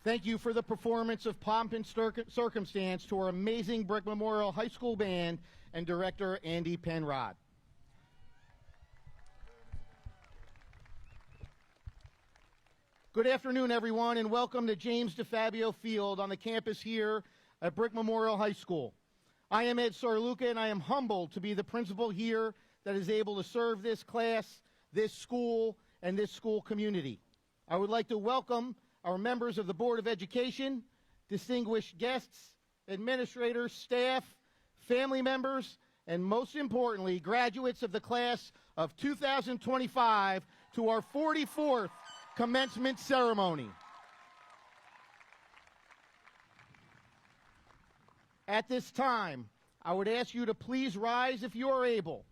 Thank you for the performance of Pomp and Circumstance to our amazing Brick Memorial High School Band and Director Andy Penrod. Good afternoon, everyone, and welcome to James DeFabio Field on the campus here at Brick Memorial High School. I am Ed Sarluca, and I am humbled to be the principal here that is able to serve this class, this school, and this school community. I would like to welcome our members of the Board of Education, distinguished guests, administrators, staff, family members, and most importantly, graduates of the class of 2025 to our 44th commencement ceremony. At this time, I would ask you to please rise if you are able.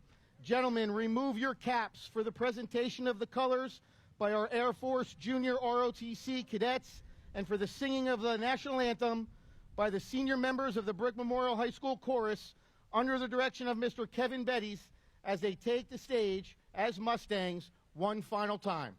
Gentlemen, remove your caps for the presentation of the colors by our Air Force Junior ROTC cadets and for the singing of the national anthem by the senior members of the Brick Memorial High School Chorus under the direction of Mr. Kevin Betties as they take the stage as Mustangs one final time.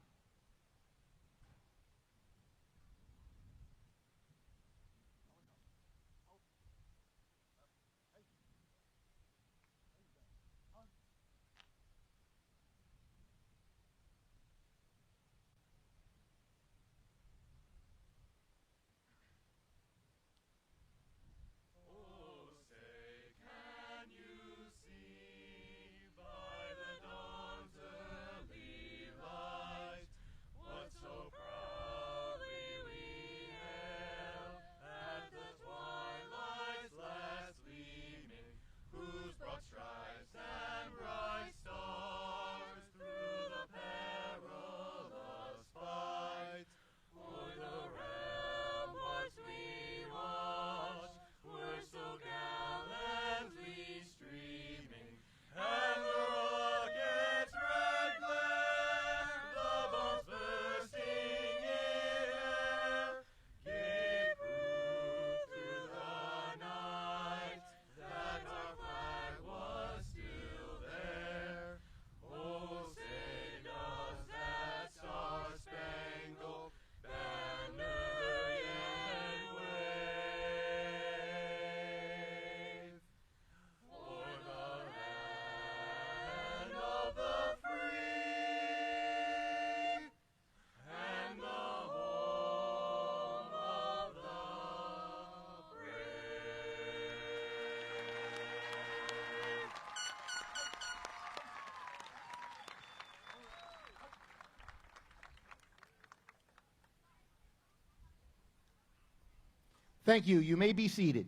Thank you. You may be seated.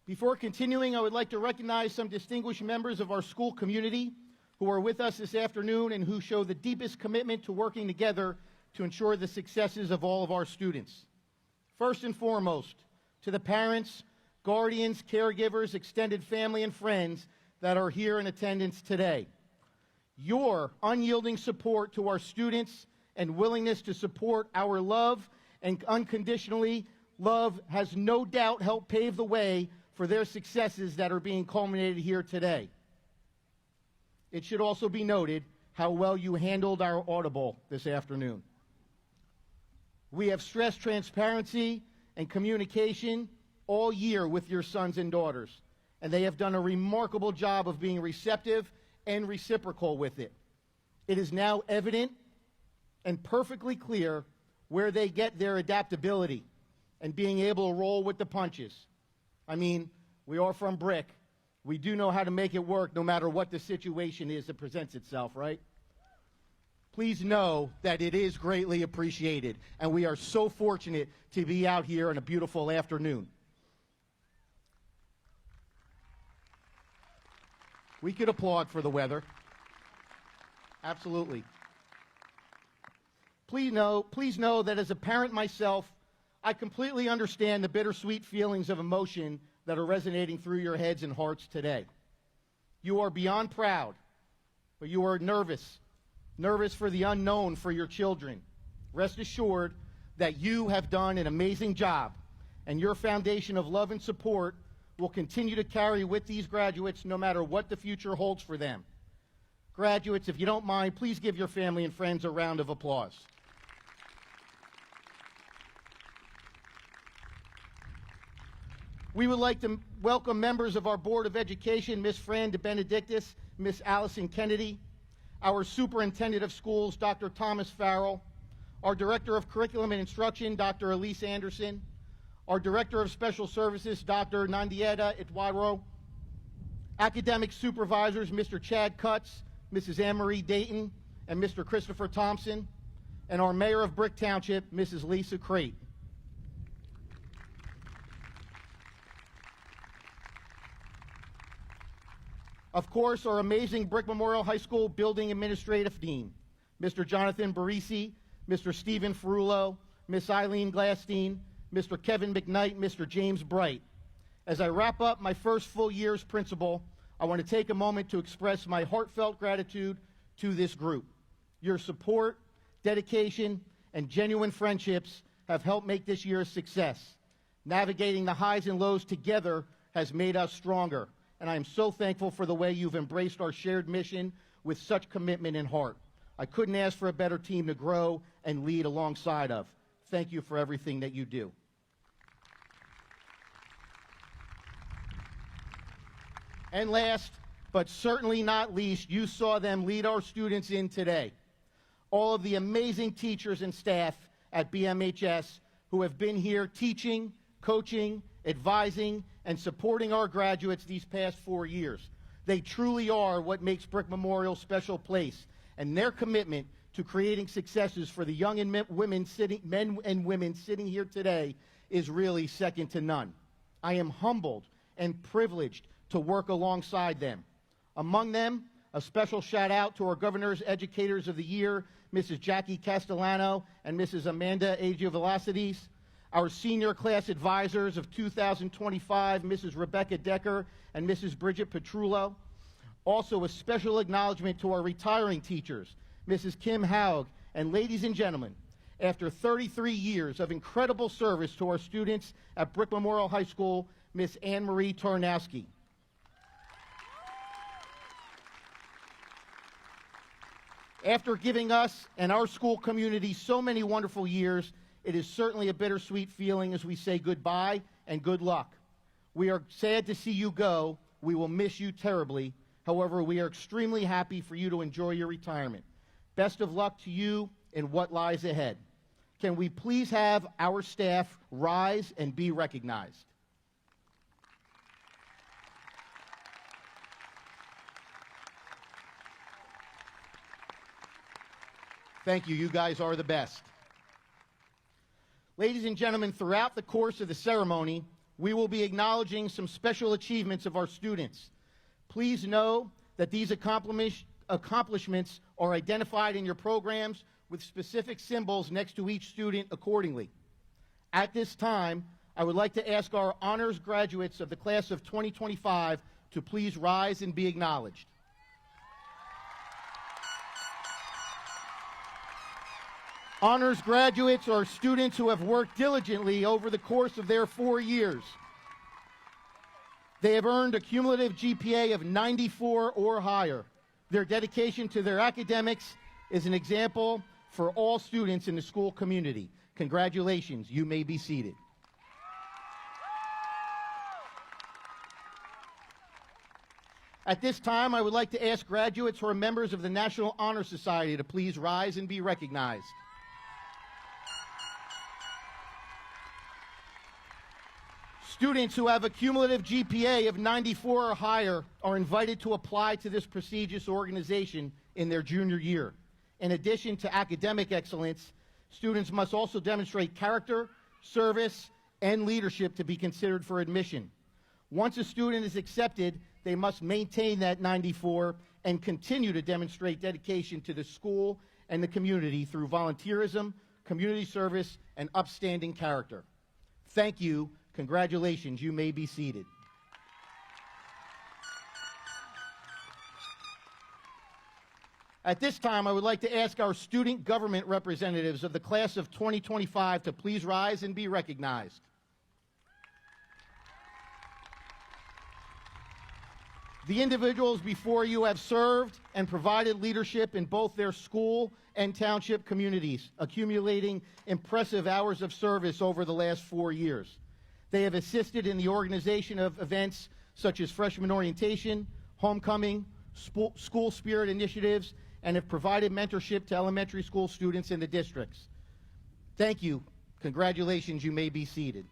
Before continuing, I would like to recognize some distinguished members of our school community who are with us this afternoon and who show the deepest commitment to working together to ensure the successes of all of our students. First and foremost, to the parents, guardians, caregivers, extended family, and friends that are here in attendance today. Your unyielding support to our students and willingness to support our love and unconditionally love has no doubt helped pave the way for their successes that are being culminated here today. It should also be noted how well you handled our audible this afternoon. We have stressed transparency and communication all year with your sons and daughters, and they have done a remarkable job of being receptive and reciprocal with it. It is now evident and perfectly clear where they get their adaptability and being able to roll with the punches. I mean, we are from Brick. We do know how to make it work no matter what the situation is that presents itself, right? Please know that it is greatly appreciated, and we are so fortunate to be out here on a beautiful afternoon. We could applaud for the weather. Absolutely. Please know that as a parent myself, I completely understand the bittersweet feelings of emotion that are resonating through your heads and hearts today. You are beyond proud, but you are nervous for the unknown for your children. Rest assured that you have done an amazing job, and your foundation of love and support will continue to carry with these graduates no matter what the future holds for them. Graduates, if you don't mind, please give your family and friends a round of applause. We would like to welcome members of our Board of Education, Ms. Fran DeBenedictis, Ms. Allison Kennedy, our Superintendent of Schools, Dr. Thomas Farrell, our Director of Curriculum and Instruction, Dr. Elise Anderson, our Director of Special Services, Dr. Nandieta Itwaro, academic supervisors, Mr. Chad Cutts, Mrs. Anne-Marie Dayton, and Mr. Christopher Thompson, and our Mayor of Brick Township, Mrs. Lisa Crate. Of course, our amazing Brick Memorial High School Building Administrative Dean, Mr. Jonathan Barisi, Mr. Stephen Ferrulo, Miss Eileen Glasstein, Mr. Kevin McKnight, Mr. James Bright. As I wrap up my first full year as principal, I want to take a moment to express my heartfelt gratitude to this group. Your support, dedication, and genuine friendships have helped make this year a success. Navigating the highs and lows together has made us stronger, and I am so thankful for the way you've embraced our shared mission with such commitment and heart. I couldn't ask for a better team to grow and lead alongside of. Thank you for everything that you do. And last, but certainly not least, you saw them lead our students in today. All of the amazing teachers and staff at BMHS who have been here teaching, coaching, advising, and supporting our graduates these past 4 years. They truly are what makes Brick Memorial a special place, and their commitment to creating successes for the young and men and women sitting here today is really second to none. I am humbled and privileged to work alongside them. Among them, a special shout out to our Governor's Educators of the Year, Mrs. Jackie Castellano and Mrs. Amanda Agiovelacides, our senior class advisors of 2025, Mrs. Rebecca Decker and Mrs. Bridget Petrullo. Also, a special acknowledgement to our retiring teachers, Mrs. Kim Haug, and ladies and gentlemen, after 33 years of incredible service to our students at Brick Memorial High School, Miss Anne-Marie Tarnowski. After giving us and our school community so many wonderful years, it is certainly a bittersweet feeling as we say goodbye and good luck. We are sad to see you go. We will miss you terribly. However, we are extremely happy for you to enjoy your retirement. Best of luck to you in what lies ahead. Can we please have our staff rise and be recognized? Thank you. You guys are the best. Ladies and gentlemen, throughout the course of the ceremony, we will be acknowledging some special achievements of our students. Please know that these accomplishments are identified in your programs with specific symbols next to each student accordingly. At this time, I would like to ask our honors graduates of the class of 2025 to please rise and be acknowledged. Honors graduates are students who have worked diligently over the course of their 4 years. They have earned a cumulative GPA of 94 or higher. Their dedication to their academics is an example for all students in the school community. Congratulations, you may be seated. At this time, I would like to ask graduates who are members of the National Honor Society to please rise and be recognized. Students who have a cumulative GPA of 94 or higher are invited to apply to this prestigious organization in their junior year. In addition to academic excellence, students must also demonstrate character, service, and leadership to be considered for admission. Once a student is accepted, they must maintain that 94 and continue to demonstrate dedication to the school and the community through volunteerism, community service, and upstanding character. Thank you. Congratulations, you may be seated. At this time, I would like to ask our student government representatives of the class of 2025 to please rise and be recognized. The individuals before you have served and provided leadership in both their school and township communities, accumulating impressive hours of service over the last 4 years. They have assisted in the organization of events such as freshman orientation, homecoming, school spirit initiatives, and have provided mentorship to elementary school students in the districts. Thank you. Congratulations. You may be seated.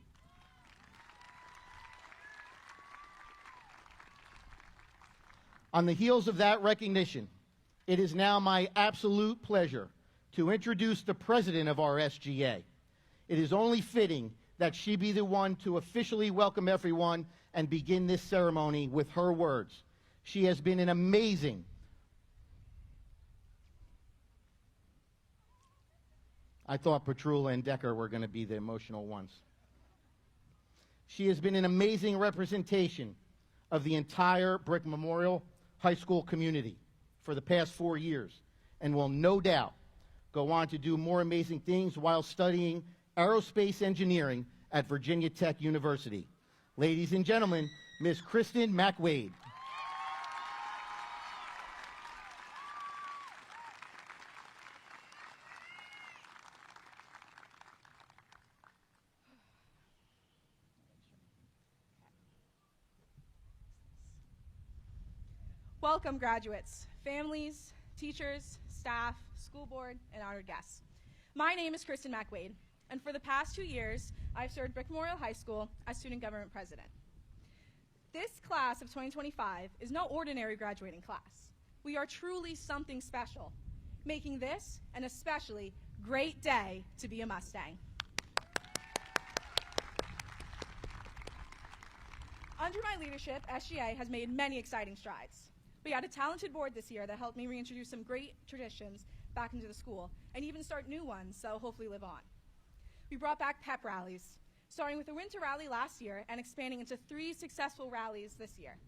On the heels of that recognition, it is now my absolute pleasure to introduce the president of our SGA. It is only fitting that she be the one to officially welcome everyone and begin this ceremony with her words. She has been an amazing I thought Petrula and Decker were going to be the emotional ones. She has been an amazing representation of the entire Brick Memorial High School community for the past 4 years and will no doubt go on to do more amazing things while studying aerospace engineering at Virginia Tech University. Ladies and gentlemen, Ms. Kristen McWade. Welcome, graduates, families, teachers, staff, school board, and honored guests. My name is Kristen McWade, and for the past 2 years, I've served Brick Memorial High School as student government president. This class of 2025 is no ordinary graduating class. We are truly something special, making this an especially great day to be a Mustang. Under my leadership, SGA has made many exciting strides. We had a talented board this year that helped me reintroduce some great traditions back into the school and even start new ones, so hopefully live on. We brought back pep rallies, starting with the winter rally last year and expanding into 3 successful rallies this year.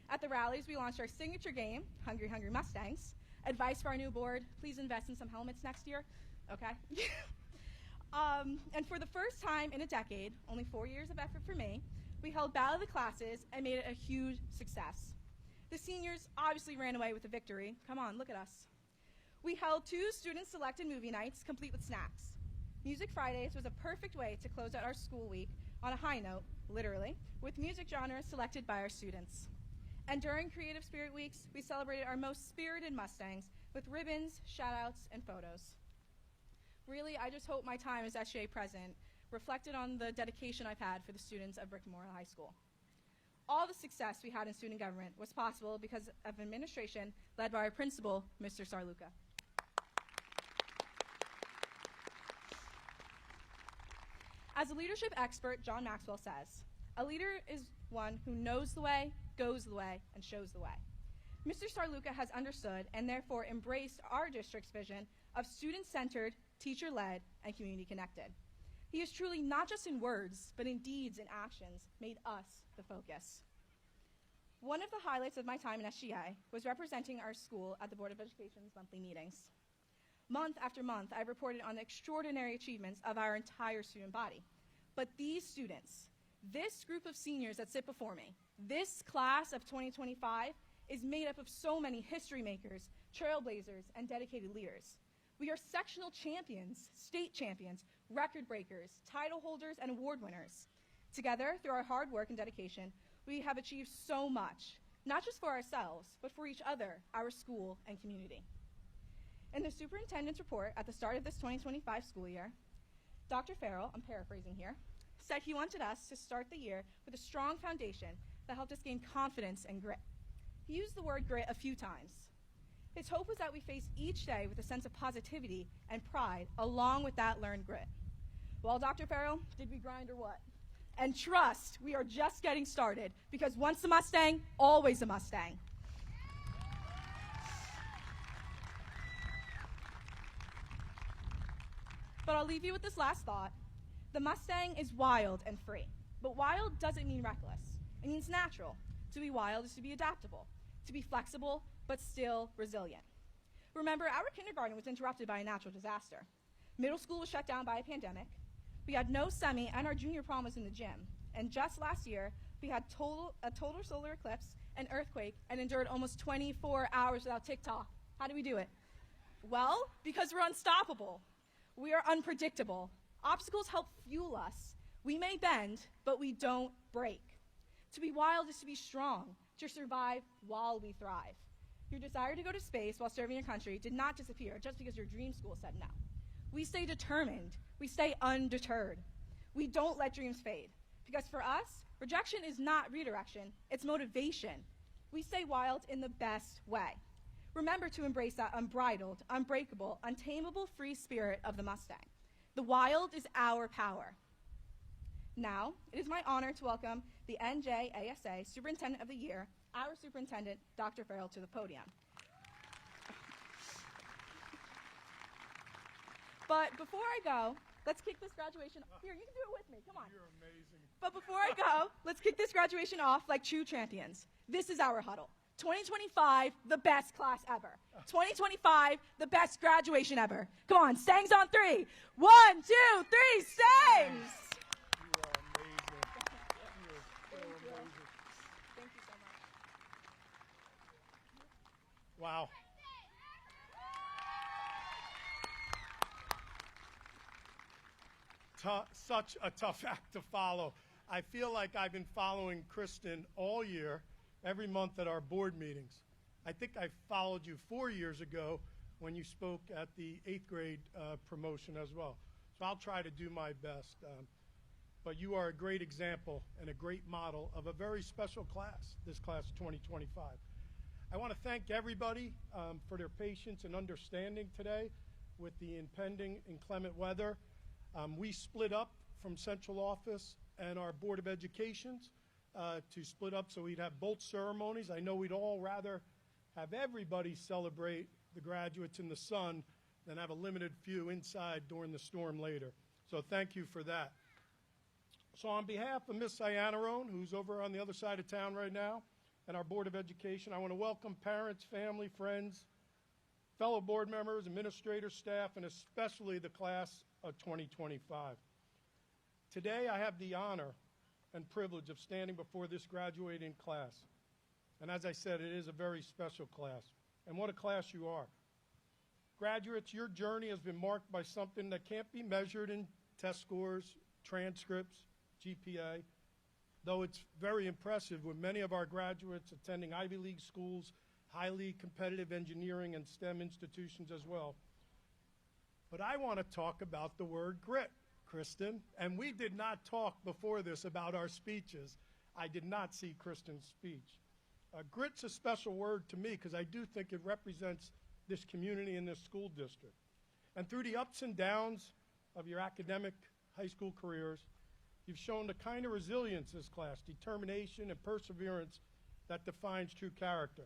At the rallies, we launched our signature game, Hungry Hungry Mustangs. Advice for our new board, please invest in some helmets next year, okay? And for the first time in a decade, only 4 years of effort for me, we held Battle of the Classes and made it a huge success. The seniors obviously ran away with the victory. Come on, look at us. We held 2 student-selected movie nights, complete with snacks. Music Fridays was a perfect way to close out our school week on a high note, literally, with music genres selected by our students. And during Creative Spirit Weeks, we celebrated our most spirited Mustangs with ribbons, shout-outs, and photos. Really, I just hope my time as SGA president reflected on the dedication I've had for the students of Brick Memorial High School. All the success we had in student government was possible because of administration led by our principal, Mr. Sarluca. As a leadership expert, John Maxwell says, "A leader is one who knows the way, goes the way, and shows the way." Mr. Sarluca has understood and therefore embraced our district's vision of student-centered, teacher-led, and community-connected. He is truly, not just in words, but in deeds and actions, made us the focus. One of the highlights of my time in SGA was representing our school at the Board of Education's monthly meetings. Month after month, I reported on the extraordinary achievements of our entire student body. But these students, this group of seniors that sit before me, this class of 2025 is made up of so many history makers, trailblazers, and dedicated leaders. We are sectional champions, state champions, record breakers, title holders, and award winners. Together, through our hard work and dedication, we have achieved so much, not just for ourselves, but for each other, our school, and community. In the superintendent's report at the start of this 2025 school year, Dr. Farrell, I'm paraphrasing here, said he wanted us to start the year with a strong foundation that helped us gain confidence and grit. He used the word grit a few times. His hope was that we face each day with a sense of positivity and pride, along with that learned grit. Well, Dr. Farrell, did we grind or what? And trust, we are just getting started, because once a Mustang, always a Mustang. But I'll leave you with this last thought. The Mustang is wild and free, but wild doesn't mean reckless. It means natural. To be wild is to be adaptable, to be flexible, but still resilient. Remember, our kindergarten was interrupted by a natural disaster. Middle school was shut down by a pandemic. We had no semi, and our junior prom was in the gym. And just last year, we had a total solar eclipse, an earthquake, and endured almost 24 hours without TikTok. How do we do it? Well, because we're unstoppable. We are unpredictable. Obstacles help fuel us. We may bend, but we don't break. To be wild is to be strong, to survive while we thrive. Your desire to go to space while serving your country did not disappear just because your dream school said no. We stay determined. We stay undeterred. We don't let dreams fade. Because for us, rejection is not redirection, it's motivation. We stay wild in the best way. Remember to embrace that unbridled, unbreakable, untamable free spirit of the Mustang. The wild is our power. Now, it is my honor to welcome the NJASA Superintendent of the Year, our Superintendent, Dr. Farrell, to the podium. But before I go, let's kick this graduation off. Here, you can do it with me, come on. You're amazing. But before I go, let's kick this graduation off like true champions. This is our huddle. 2025, the best class ever. 2025, the best graduation ever. Come on, Stangs on 3. 1, 2, 3, Stangs! Thank you so much. Wow. Such a tough act to follow. I feel like I've been following Kristen all year, every month at our board meetings. I think I followed you 4 years ago when you spoke at the 8th grade promotion as well. So I'll try to do my best. But you are a great example and a great model of a very special class, this class of 2025. I want to thank everybody for their patience and understanding today with the impending inclement weather. We split up from central office and our Board of Educations to split up so we'd have both ceremonies. I know we'd all rather have everybody celebrate the graduates in the sun than have a limited few inside during the storm later. So thank you for that. So on behalf of Ms. Iannarone, who's over on the other side of town right now, and our Board of Education, I want to welcome parents, family, friends, fellow board members, administrators, staff, and especially the class of 2025. Today, I have the honor and privilege of standing before this graduating class. And as I said, it is a very special class. And what a class you are. Graduates, your journey has been marked by something that can't be measured in test scores, transcripts, GPA, though it's very impressive with many of our graduates attending Ivy League schools, highly competitive engineering and STEM institutions as well. But I want to talk about the word grit, Kristen, and we did not talk before this about our speeches. I did not see Kristen's speech. Grit's a special word to me because I do think it represents this community and this school district. And through the ups and downs of your academic high school careers, you've shown the kind of resilience this class, determination and perseverance that defines true character.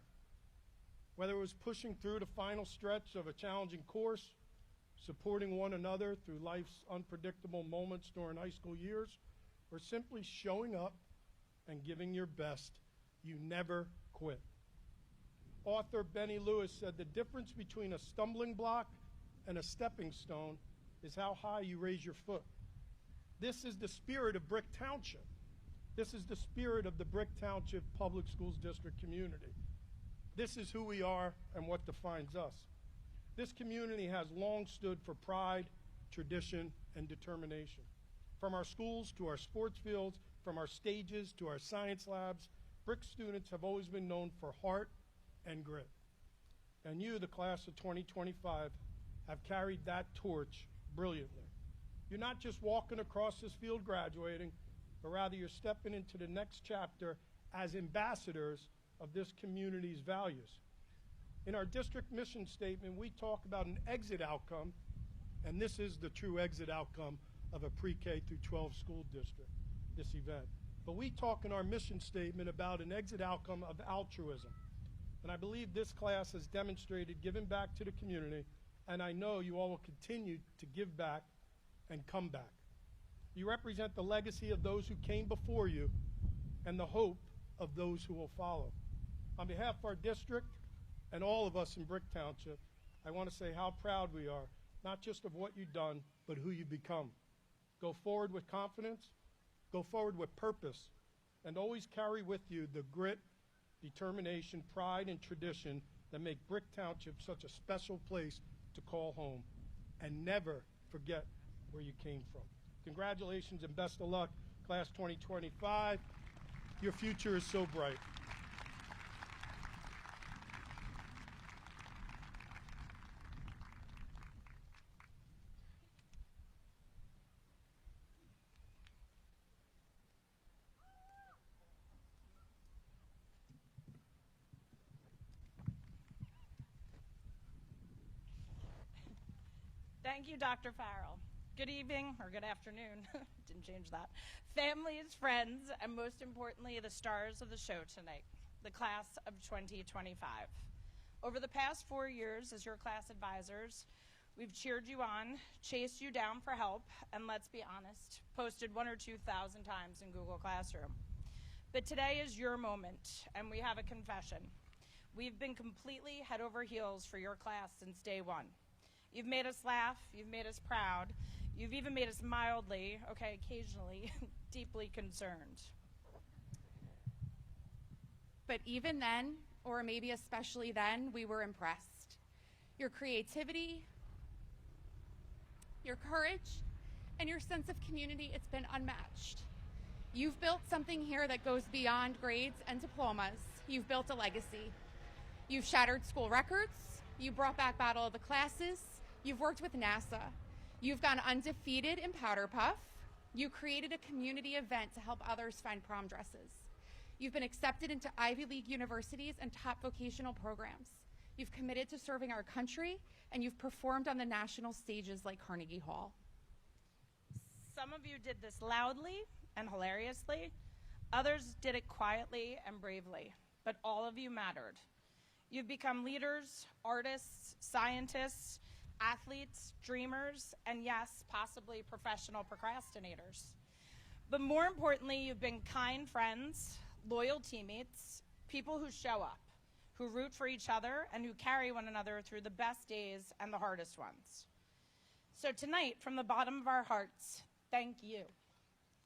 Whether it was pushing through the final stretch of a challenging course, supporting one another through life's unpredictable moments during high school years, or simply showing up and giving your best, you never quit. Author Benny Lewis said the difference between a stumbling block and a stepping stone is how high you raise your foot. This is the spirit of Brick Township. This is the spirit of the Brick Township Public Schools District community. This is who we are and what defines us. This community has long stood for pride, tradition, and determination. From our schools to our sports fields, from our stages to our science labs, Brick students have always been known for heart and grit. And you, the class of 2025, have carried that torch brilliantly. You're not just walking across this field graduating, but rather you're stepping into the next chapter as ambassadors of this community's values. In our district mission statement, we talk about an exit outcome, and this is the true exit outcome of a pre-K through 12 school district, this event. But we talk in our mission statement about an exit outcome of altruism. And I believe this class has demonstrated giving back to the community, and I know you all will continue to give back and come back. You represent the legacy of those who came before you and the hope of those who will follow. On behalf of our district and all of us in Brick Township, I want to say how proud we are, not just of what you've done, but who you've become. Go forward with confidence, go forward with purpose, and always carry with you the grit, determination, pride, and tradition that make Brick Township such a special place to call home. And never forget where you came from. Congratulations and best of luck, class 2025. Your future is so bright. Thank you, Dr. Farrell. Good evening, or good afternoon, didn't change that. Families, friends, and most importantly, the stars of the show tonight, the class of 2025. Over the past 4 years as your class advisors, we've cheered you on, chased you down for help, and let's be honest, posted 1,000 or 2,000 times in Google Classroom. But today is your moment, and we have a confession. We've been completely head over heels for your class since day one. You've made us laugh, you've made us proud, you've even made us mildly, okay, occasionally, deeply concerned. But even then, or maybe especially then, we were impressed. Your creativity, your courage, and your sense of community, it's been unmatched. You've built something here that goes beyond grades and diplomas. You've built a legacy. You've shattered school records, you brought back Battle of the Classes, you've worked with NASA, you've gone undefeated in Powder Puff, you created a community event to help others find prom dresses. You've been accepted into Ivy League universities and top vocational programs. You've committed to serving our country, and you've performed on the national stages like Carnegie Hall. Some of you did this loudly and hilariously, others did it quietly and bravely, but all of you mattered. You've become leaders, artists, scientists, athletes, dreamers, and yes, possibly professional procrastinators. But more importantly, you've been kind friends, loyal teammates, people who show up, who root for each other, and who carry one another through the best days and the hardest ones. So tonight, from the bottom of our hearts, thank you.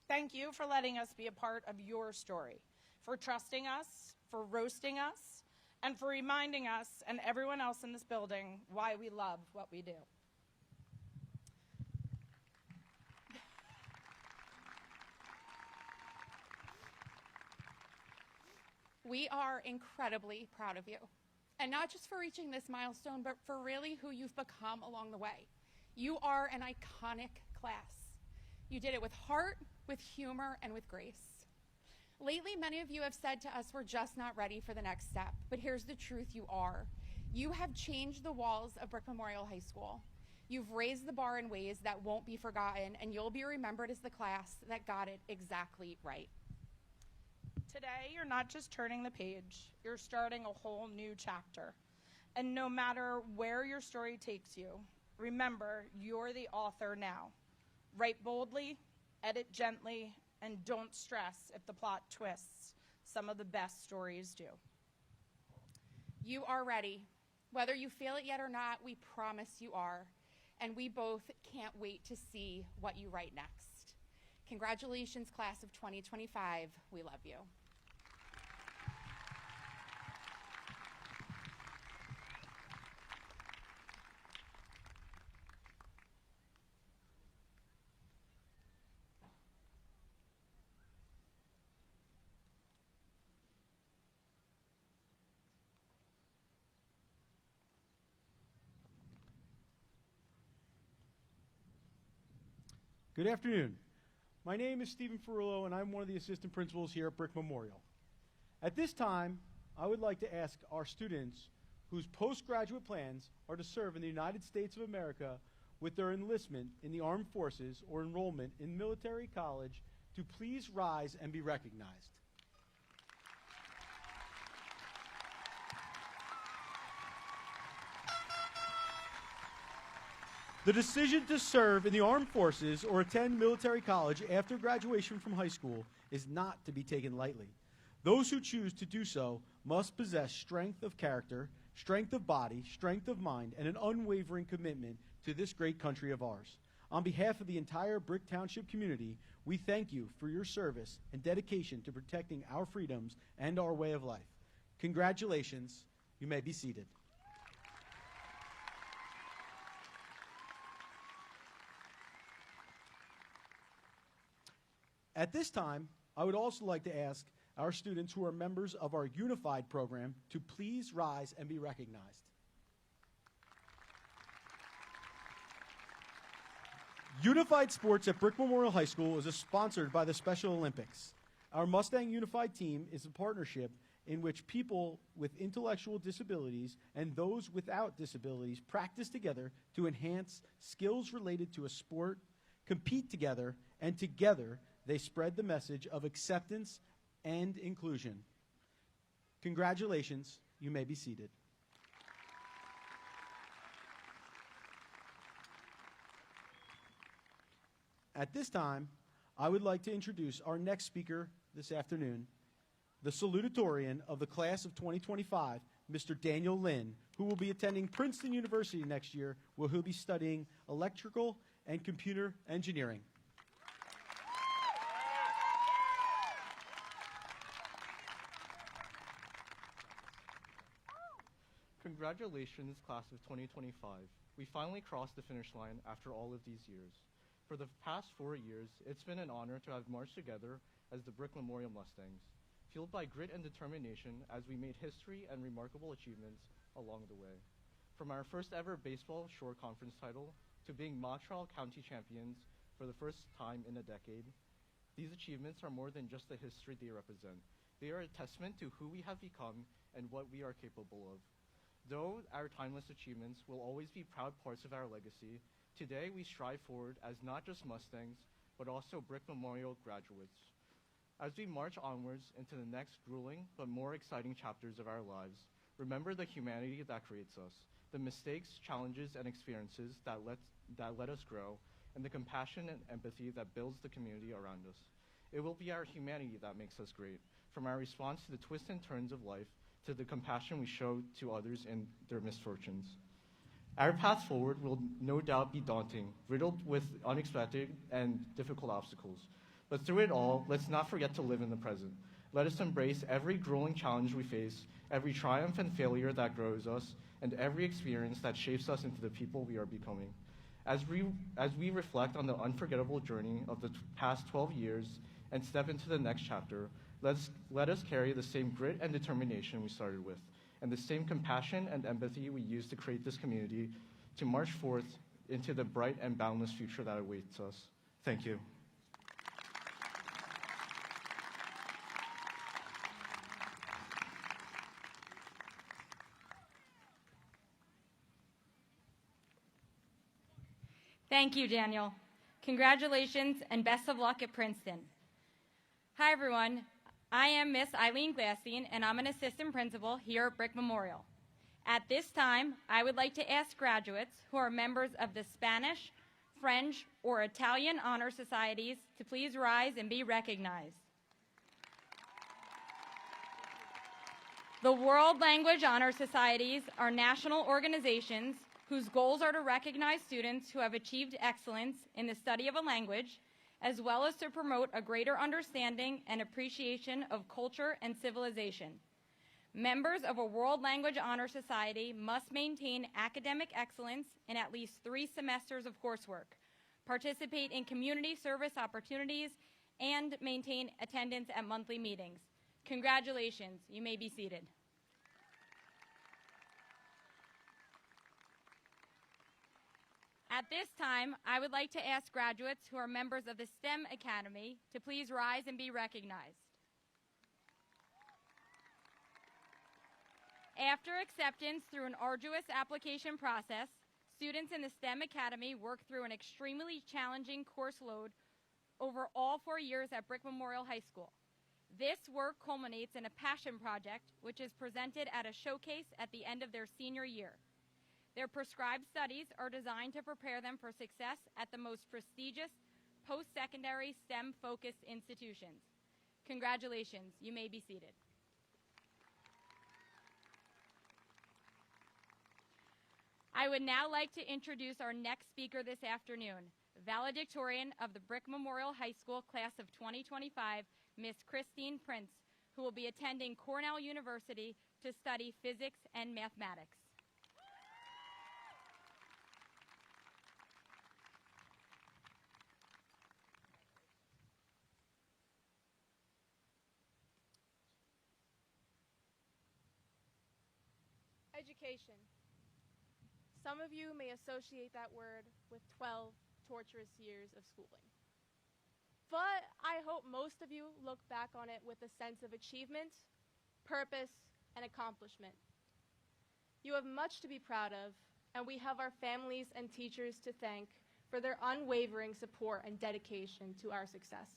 Thank you for letting us be a part of your story, for trusting us, for roasting us, and for reminding us and everyone else in this building why we love what we do. We are incredibly proud of you. And not just for reaching this milestone, but for really who you've become along the way. You are an iconic class. You did it with heart, with humor, and with grace. Lately, many of you have said to us, we're just not ready for the next step. But here's the truth, you are. You have changed the walls of Brick Memorial High School. You've raised the bar in ways that won't be forgotten, and you'll be remembered as the class that got it exactly right. Today, you're not just turning the page, you're starting a whole new chapter. And no matter where your story takes you, remember, you're the author now. Write boldly, edit gently, and don't stress if the plot twists. Some of the best stories do. You are ready. Whether you feel it yet or not, we promise you are. And we both can't wait to see what you write next. Congratulations, class of 2025. We love you. Good afternoon. My name is Stephen Ferrullo, and I'm one of the assistant principals here at Brick Memorial. At this time, I would like to ask our students whose postgraduate plans are to serve in the United States of America with their enlistment in the armed forces or enrollment in military college to please rise and be recognized. The decision to serve in the armed forces or attend military college after graduation from high school is not to be taken lightly. Those who choose to do so must possess strength of character, strength of body, strength of mind, and an unwavering commitment to this great country of ours. On behalf of the entire Brick Township community, we thank you for your service and dedication to protecting our freedoms and our way of life. Congratulations. You may be seated. At this time, I would also like to ask our students who are members of our Unified program to please rise and be recognized. Unified Sports at Brick Memorial High School is sponsored by the Special Olympics. Our Mustang Unified team is a partnership in which people with intellectual disabilities and those without disabilities practice together to enhance skills related to a sport, compete together, and together they spread the message of acceptance and inclusion. Congratulations, you may be seated. At this time, I would like to introduce our next speaker this afternoon, the salutatorian of the class of 2025, Mr. Daniel Lin, who will be attending Princeton University next year, where he'll be studying electrical and computer engineering. Congratulations, class of 2025. We finally crossed the finish line after all of these years. For the past 4 years, it's been an honor to have marched together as the Brick Memorial Mustangs, fueled by grit and determination as we made history and remarkable achievements along the way. From our first ever baseball shore conference title to being Montreal County champions for the first time in a decade, these achievements are more than just the history they represent. They are a testament to who we have become and what we are capable of. Though our timeless achievements will always be proud parts of our legacy, today we strive forward as not just Mustangs, but also Brick Memorial graduates. As we march onwards into the next grueling but more exciting chapters of our lives, remember the humanity that creates us, the mistakes, challenges, and experiences that let us grow, and the compassion and empathy that builds the community around us. It will be our humanity that makes us great, from our response to the twists and turns of life to the compassion we show to others in their misfortunes. Our path forward will no doubt be daunting, riddled with unexpected and difficult obstacles. But through it all, let's not forget to live in the present. Let us embrace every grueling challenge we face, every triumph and failure that grows us, and every experience that shapes us into the people we are becoming. As we reflect on the unforgettable journey of the past 12 years and step into the next chapter, let us carry the same grit and determination we started with, and the same compassion and empathy we used to create this community to march forth into the bright and boundless future that awaits us. Thank you. Thank you, Daniel. Congratulations and best of luck at Princeton. Hi, everyone. I am Miss Eileen Glassine, and I'm an assistant principal here at Brick Memorial. At this time, I would like to ask graduates who are members of the Spanish, French, or Italian honor societies to please rise and be recognized. The World Language Honor Societies are national organizations whose goals are to recognize students who have achieved excellence in the study of a language, as well as to promote a greater understanding and appreciation of culture and civilization. Members of a World Language Honor Society must maintain academic excellence in at least 3 semesters of coursework, participate in community service opportunities, and maintain attendance at monthly meetings. Congratulations, you may be seated. At this time, I would like to ask graduates who are members of the STEM Academy to please rise and be recognized. After acceptance through an arduous application process, students in the STEM Academy work through an extremely challenging course load over all 4 years at Brick Memorial High School. This work culminates in a passion project, which is presented at a showcase at the end of their senior year. Their prescribed studies are designed to prepare them for success at the most prestigious post-secondary STEM-focused institutions. Congratulations, you may be seated. I would now like to introduce our next speaker this afternoon, valedictorian of the Brick Memorial High School class of 2025, Miss Christine Prince, who will be attending Cornell University to study physics and mathematics. Education. Some of you may associate that word with 12 torturous years of schooling. But I hope most of you look back on it with a sense of achievement, purpose, and accomplishment. You have much to be proud of, and we have our families and teachers to thank for their unwavering support and dedication to our success.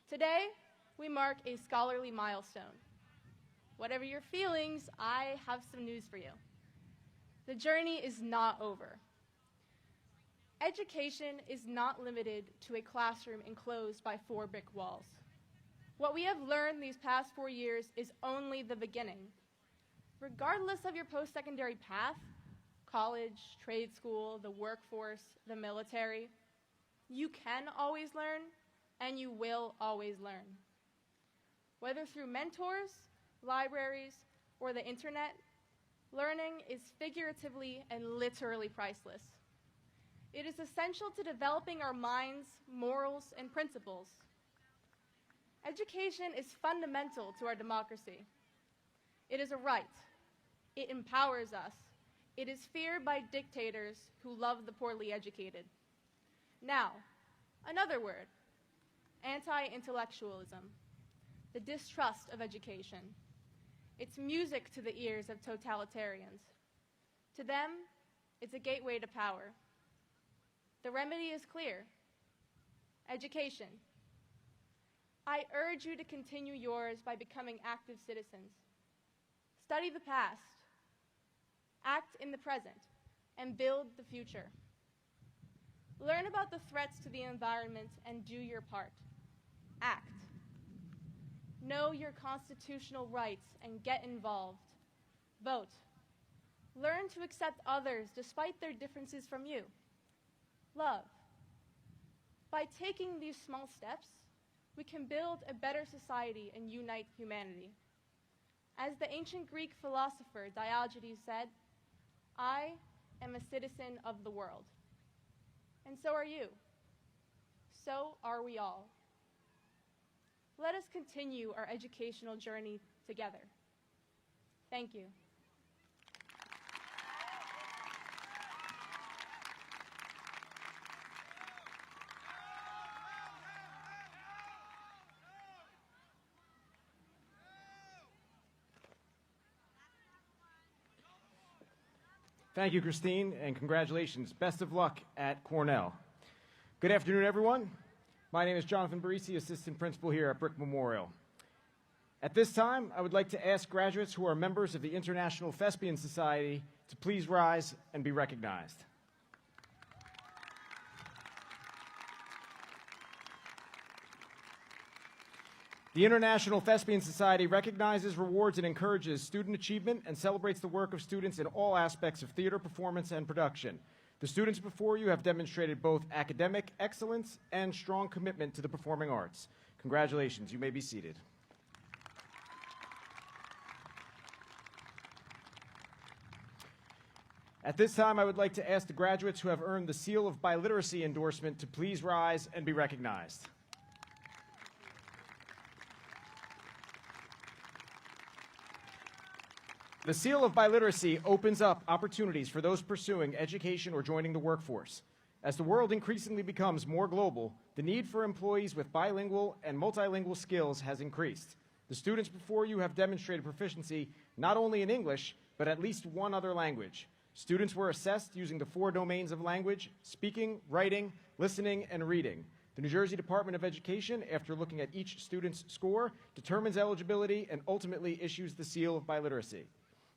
Today, we mark a scholarly milestone. Whatever your feelings, I have some news for you. The journey is not over. Education is not limited to a classroom enclosed by 4 brick walls. What we have learned these past 4 years is only the beginning. Regardless of your post-secondary path, college, trade school, the workforce, the military, you can always learn, and you will always learn. Whether through mentors, libraries, or the internet, learning is figuratively and literally priceless. It is essential to developing our minds, morals, and principles. Education is fundamental to our democracy. It is a right. It empowers us. It is feared by dictators who love the poorly educated. Now, another word, anti-intellectualism, the distrust of education. It's music to the ears of totalitarians. To them, it's a gateway to power. The remedy is clear: education. I urge you to continue yours by becoming active citizens. Study the past, act in the present, and build the future. Learn about the threats to the environment and do your part. Act. Know your constitutional rights and get involved. Vote. Learn to accept others despite their differences from you. Love. By taking these small steps, we can build a better society and unite humanity. As the ancient Greek philosopher Diogenes said, I am a citizen of the world. And so are you. So are we all. Let us continue our educational journey together. Thank you. Thank you, Christine, and congratulations. Best of luck at Cornell. Good afternoon, everyone. My name is Jonathan Barisi, Assistant Principal here at Brick Memorial. At this time, I would like to ask graduates who are members of the International Thespian Society to please rise and be recognized. The International Thespian Society recognizes, rewards, and encourages student achievement and celebrates the work of students in all aspects of theater, performance, and production. The students before you have demonstrated both academic excellence and strong commitment to the performing arts. Congratulations. You may be seated. At this time, I would like to ask the graduates who have earned the Seal of Biliteracy endorsement to please rise and be recognized. The Seal of Biliteracy opens up opportunities for those pursuing education or joining the workforce. As the world increasingly becomes more global, the need for employees with bilingual and multilingual skills has increased. The students before you have demonstrated proficiency not only in English, but at least one other language. Students were assessed using the 4 domains of language: speaking, writing, listening, and reading. The New Jersey Department of Education, after looking at each student's score, determines eligibility and ultimately issues the Seal of Biliteracy.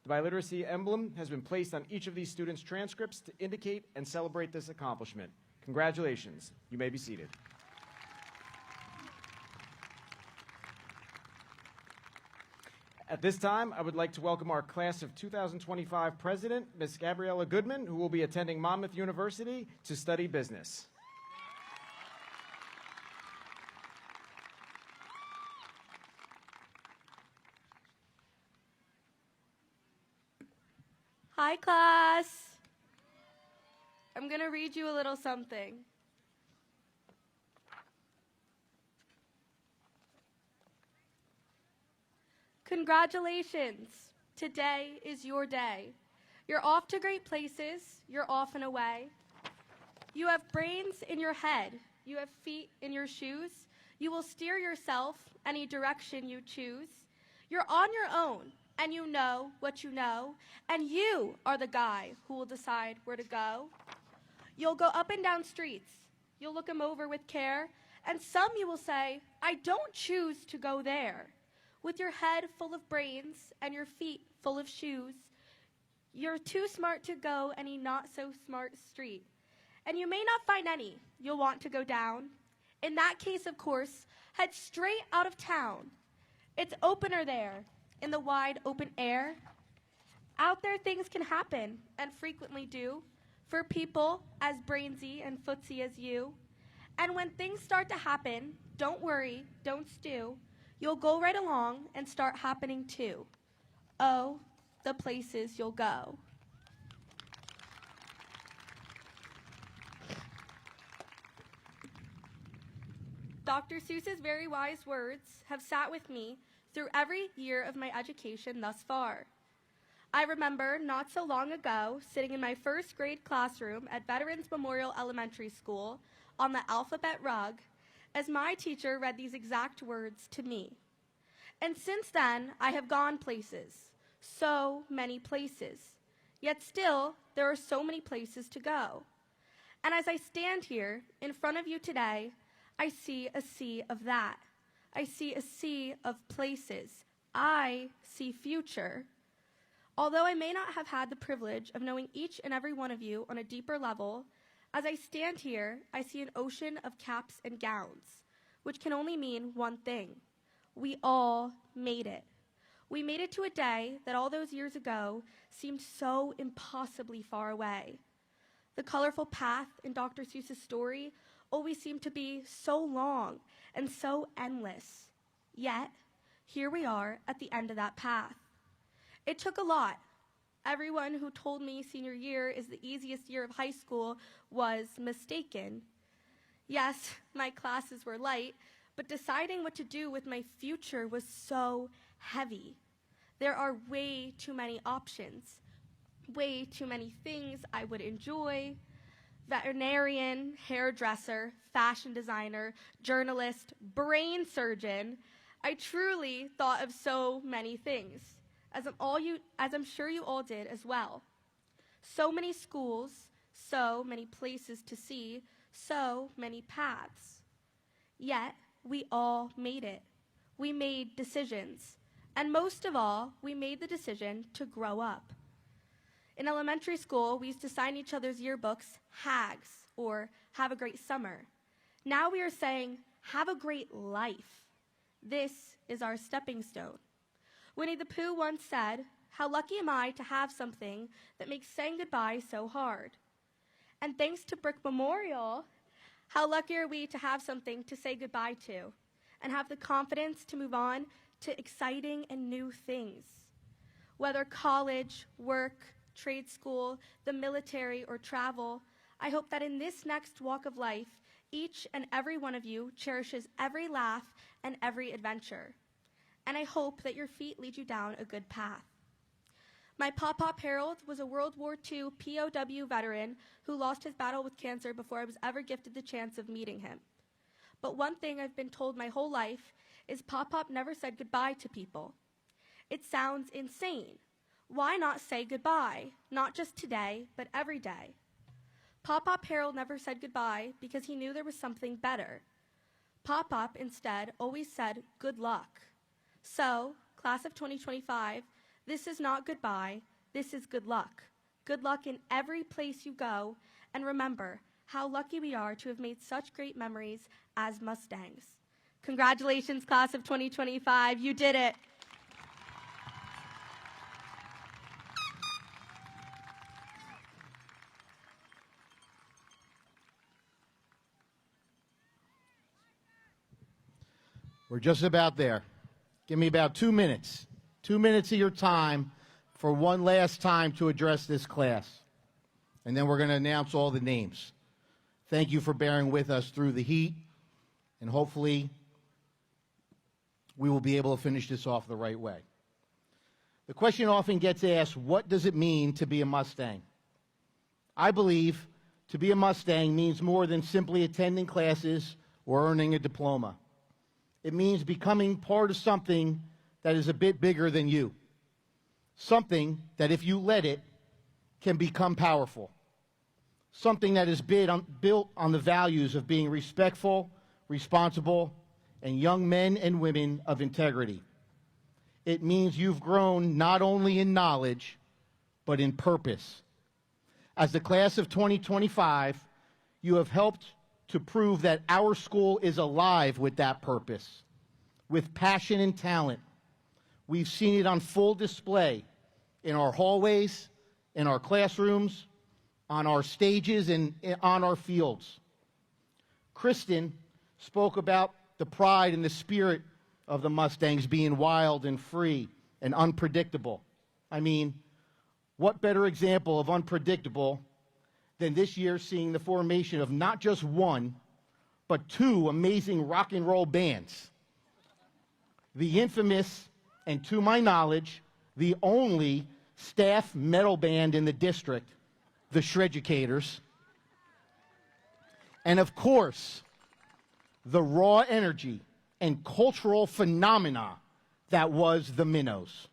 The biliteracy emblem has been placed on each of these students' transcripts to indicate and celebrate this accomplishment. Congratulations. You may be seated. At this time, I would like to welcome our class of 2025 president, Ms. Gabriella Goodman, who will be attending Monmouth University to study business. Hi, class. I'm going to read you a little something. Congratulations. Today is your day. You're off to great places. You're off and away. You have brains in your head. You have feet in your shoes. You will steer yourself any direction you choose. You're on your own, and you know what you know, and you are the guy who will decide where to go. You'll go up and down streets. You'll look them over with care, and some you will say, I don't choose to go there. With your head full of brains and your feet full of shoes, you're too smart to go any not-so-smart street. And you may not find any you'll want to go down. In that case, of course, head straight out of town. It's opener there, in the wide open air. Out there things can happen, and frequently do, for people as brainsy and footsy as you. And when things start to happen, don't worry, don't stew. You'll go right along and start happening too. Oh, the places you'll go. Dr. Seuss's very wise words have sat with me through every year of my education thus far. I remember not so long ago sitting in my first grade classroom at Veterans Memorial Elementary School on the alphabet rug as my teacher read these exact words to me. And since then, I have gone places, so many places. Yet still, there are so many places to go. And as I stand here in front of you today, I see a sea of that. I see a sea of places. I see future. Although I may not have had the privilege of knowing each and every one of you on a deeper level, as I stand here, I see an ocean of caps and gowns, which can only mean one thing. We all made it. We made it to a day that all those years ago seemed so impossibly far away. The colorful path in Dr. Seuss's story always seemed to be so long and so endless. Yet, here we are at the end of that path. It took a lot. Everyone who told me senior year is the easiest year of high school was mistaken. Yes, my classes were light, but deciding what to do with my future was so heavy. There are way too many options, way too many things I would enjoy. Veterinarian, hairdresser, fashion designer, journalist, brain surgeon. I truly thought of so many things, as I'm sure you all did as well. So many schools, so many places to see, so many paths. Yet, we all made it. We made decisions. And most of all, we made the decision to grow up. In elementary school, we used to sign each other's yearbooks, HAGS, or have a great summer. Now we are saying, have a great life. This is our stepping stone. Winnie the Pooh once said, how lucky am I to have something that makes saying goodbye so hard? And thanks to Brick Memorial, how lucky are we to have something to say goodbye to and have the confidence to move on to exciting and new things. Whether college, work, trade school, the military, or travel, I hope that in this next walk of life, each and every one of you cherishes every laugh and every adventure. And I hope that your feet lead you down a good path. My Pop-Pop Harold was a World War II POW veteran who lost his battle with cancer before I was ever gifted the chance of meeting him. But one thing I've been told my whole life is Pop-Pop never said goodbye to people. It sounds insane. Why not say goodbye, not just today, but every day? Pop-Pop Harold never said goodbye because he knew there was something better. Pop-Pop instead always said good luck. So, class of 2025, this is not goodbye, this is good luck. Good luck in every place you go, and remember how lucky we are to have made such great memories as Mustangs. Congratulations, class of 2025, you did it. We're just about there. Give me about 2 minutes. 2 minutes of your time for one last time to address this class. And then we're going to announce all the names. Thank you for bearing with us through the heat. And hopefully, we will be able to finish this off the right way. The question often gets asked, what does it mean to be a Mustang? I believe to be a Mustang means more than simply attending classes or earning a diploma. It means becoming part of something that is a bit bigger than you. Something that, if you let it, can become powerful. Something that is built on the values of being respectful, responsible, and young men and women of integrity. It means you've grown not only in knowledge, but in purpose. As the class of 2025, you have helped to prove that our school is alive with that purpose, with passion and talent. We've seen it on full display in our hallways, in our classrooms, on our stages, and on our fields. Kristen spoke about the pride and the spirit of the Mustangs being wild and free and unpredictable. I mean, what better example of unpredictable than this year seeing the formation of not just one, but two amazing rock and roll bands. The infamous, and to my knowledge, the only staff metal band in the district, the Shreducators. And of course, the raw energy and cultural phenomena that was the Minnows.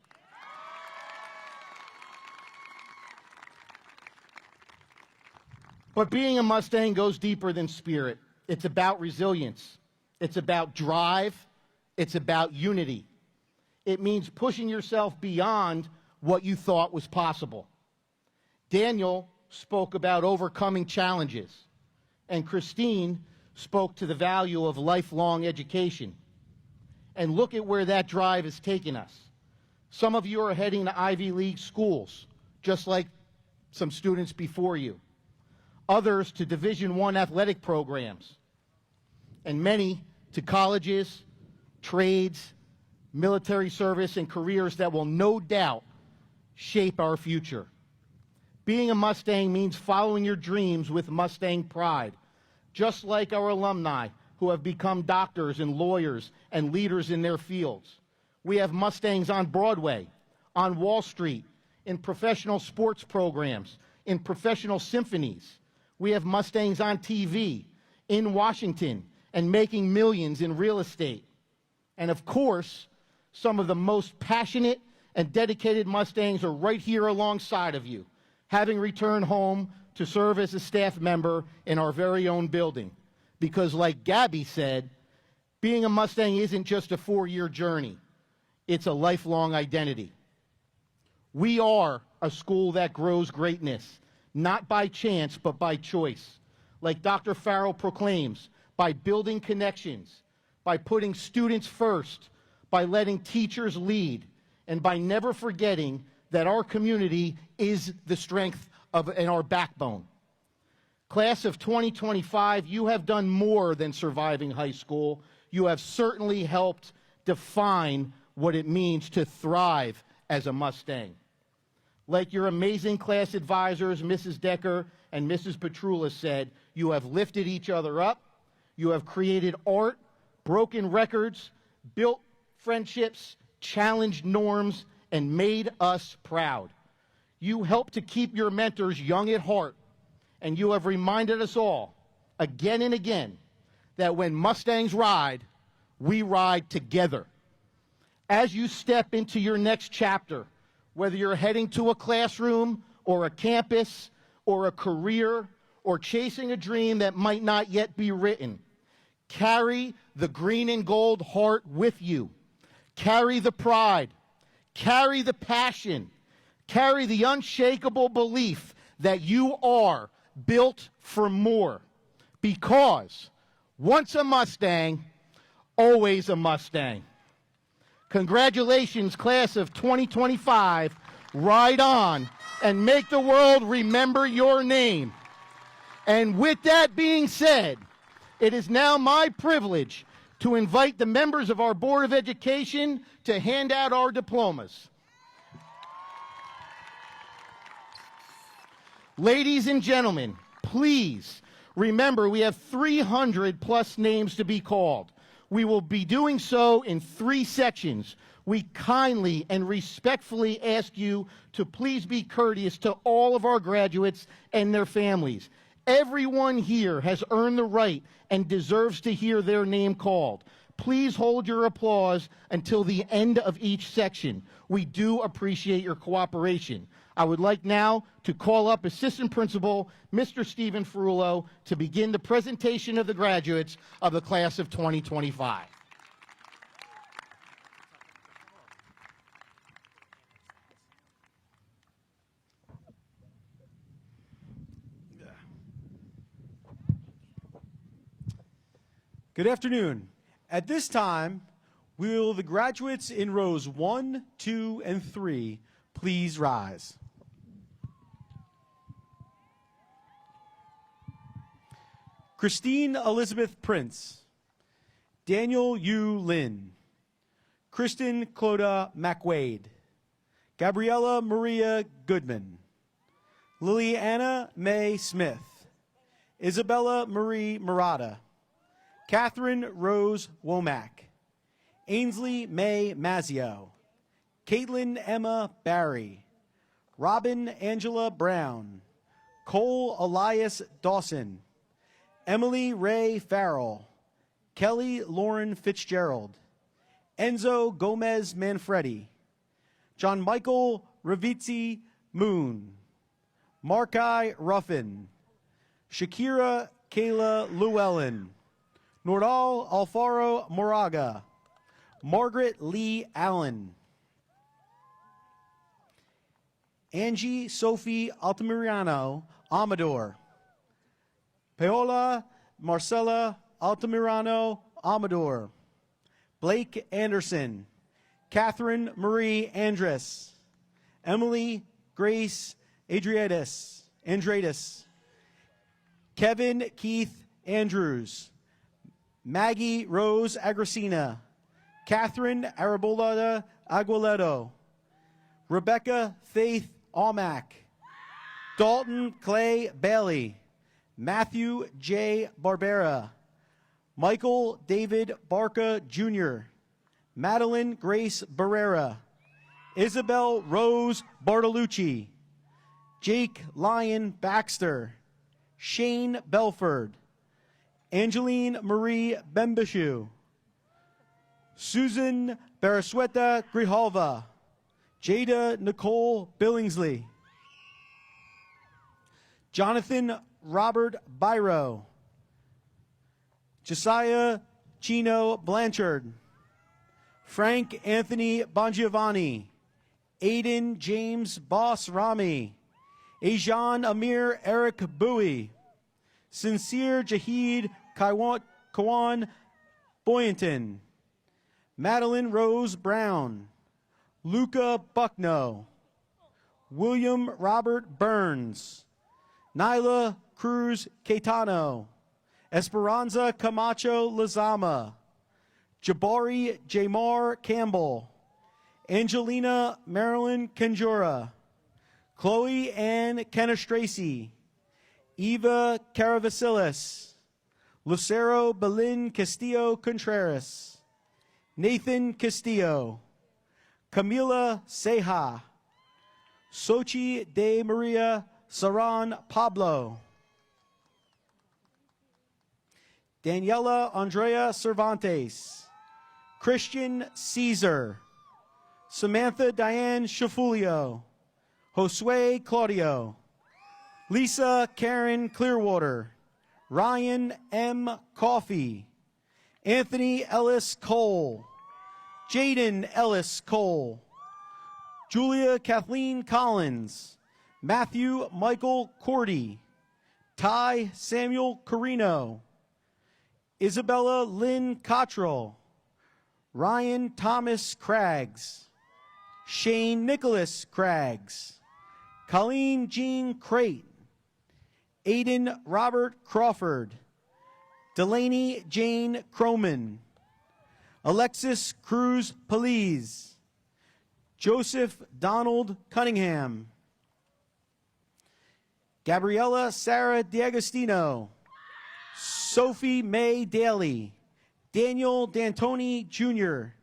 But being a Mustang goes deeper than spirit. It's about resilience. It's about drive. It's about unity. It means pushing yourself beyond what you thought was possible. Daniel spoke about overcoming challenges, and Christine spoke to the value of lifelong education. And look at where that drive has taken us. Some of you are heading to Ivy League schools, just like some students before you. Others to Division I athletic programs, and many to colleges, trades, military service, and careers that will no doubt shape our future. Being a Mustang means following your dreams with Mustang pride, just like our alumni who have become doctors and lawyers and leaders in their fields. We have Mustangs on Broadway, on Wall Street, in professional sports programs, in professional symphonies. We have Mustangs on TV, in Washington, and making millions in real estate. And of course, some of the most passionate and dedicated Mustangs are right here alongside of you, having returned home to serve as a staff member in our very own building. Because like Gabby said, being a Mustang isn't just a 4-year journey. It's a lifelong identity. We are a school that grows greatness, not by chance, but by choice. Like Dr. Farrell proclaims, by building connections, by putting students first, by letting teachers lead, and by never forgetting that our community is the strength of and our backbone. Class of 2025, you have done more than surviving high school. You have certainly helped define what it means to thrive as a Mustang. Like your amazing class advisors, Mrs. Decker and Mrs. Petrula said, you have lifted each other up, you have created art, broken records, built friendships, challenged norms, and made us proud. You helped to keep your mentors young at heart, and you have reminded us all, again and again, that when Mustangs ride, we ride together. As you step into your next chapter, whether you're heading to a classroom or a campus or a career or chasing a dream that might not yet be written, carry the green and gold heart with you. Carry the pride. Carry the passion. Carry the unshakable belief that you are built for more. Because once a Mustang, always a Mustang. Congratulations, class of 2025. Ride on and make the world remember your name. And with that being said, it is now my privilege to invite the members of our Board of Education to hand out our diplomas. Ladies and gentlemen, please remember we have 300 plus names to be called. We will be doing so in 3 sections. we kindly and respectfully ask you to please be courteous to all of our graduates and their families. Everyone here has earned the right and deserves to hear their name called. Please hold your applause until the end of each section. We do appreciate your cooperation. I would like now to call up Assistant Principal Mr. Stephen Ferrulo to begin the presentation of the graduates of the class of 2025. Good afternoon. At this time, will the graduates in rows 1, 2, and 3 please rise? Christine Elizabeth Prince, Daniel Yu Lin, Kristen Cloda McWade, Gabriella Maria Goodman, Liliana May Smith, Isabella Marie Murata, Catherine Rose Womack, Ainsley May Mazio, Caitlin Emma Barry, Robin Angela Brown, Cole Elias Dawson, Emily Ray Farrell, Kelly Lauren Fitzgerald, Enzo Gomez Manfredi, John Michael Ravizzi Moon, Markai Ruffin, Shakira Kayla Llewellyn, Nordal Alfaro Moraga, Margaret Lee Allen, Angie Sophie Altamirano Amador, Paola Marcela Altamirano Amador, Blake Anderson, Catherine Marie Andress, Emily Grace Andradis, Kevin Keith Andrews, Maggie Rose Agracina, Catherine Arabolada Aguiledo, Rebecca Faith Almack, Dalton Clay Bailey, Matthew J. Barbera, Michael David Barca Jr., Madeline Grace Barrera, Isabel Rose Bartolucci, Jake Lyon Baxter, Shane Belford, Angeline Marie Bembashu, Susan Barasueta Grijalva, Jada Nicole Billingsley, Jonathan Robert Byro, Josiah Chino Blanchard, Frank Anthony Bongiovanni, Aiden James Boss Rami, Ajan Amir Eric Bowie, Sincere Jahid Kawan Boyanton, Madeline Rose Brown, Luca Buckno, William Robert Burns, Nyla Cruz Caetano, Esperanza Camacho Lazama, Jabari Jamar Campbell, Angelina Marilyn Kanjura, Chloe Ann Canestraci, Eva Caravasilis, Lucero Belin Castillo Contreras, Nathan Castillo, Camila Ceja, Sochi de Maria Saran Pablo, Daniela Andrea Cervantes, Christian Caesar, Samantha Diane Shafulio, Josue Claudio, Lisa Karen Clearwater, Ryan M. Coffey, Anthony Ellis Cole, Jaden Ellis Cole, Julia Kathleen Collins, Matthew Michael Cordy, Ty Samuel Carino, Isabella Lynn Cottrell, Ryan Thomas Craggs, Shane Nicholas Craggs, Colleen Jean Crate, Aiden Robert Crawford, Delaney Jane Croman, Alexis Cruz Paliz, Joseph Donald Cunningham, Gabriella Sarah D'Agostino, Sophie May Daly, Daniel D'Antoni Jr.,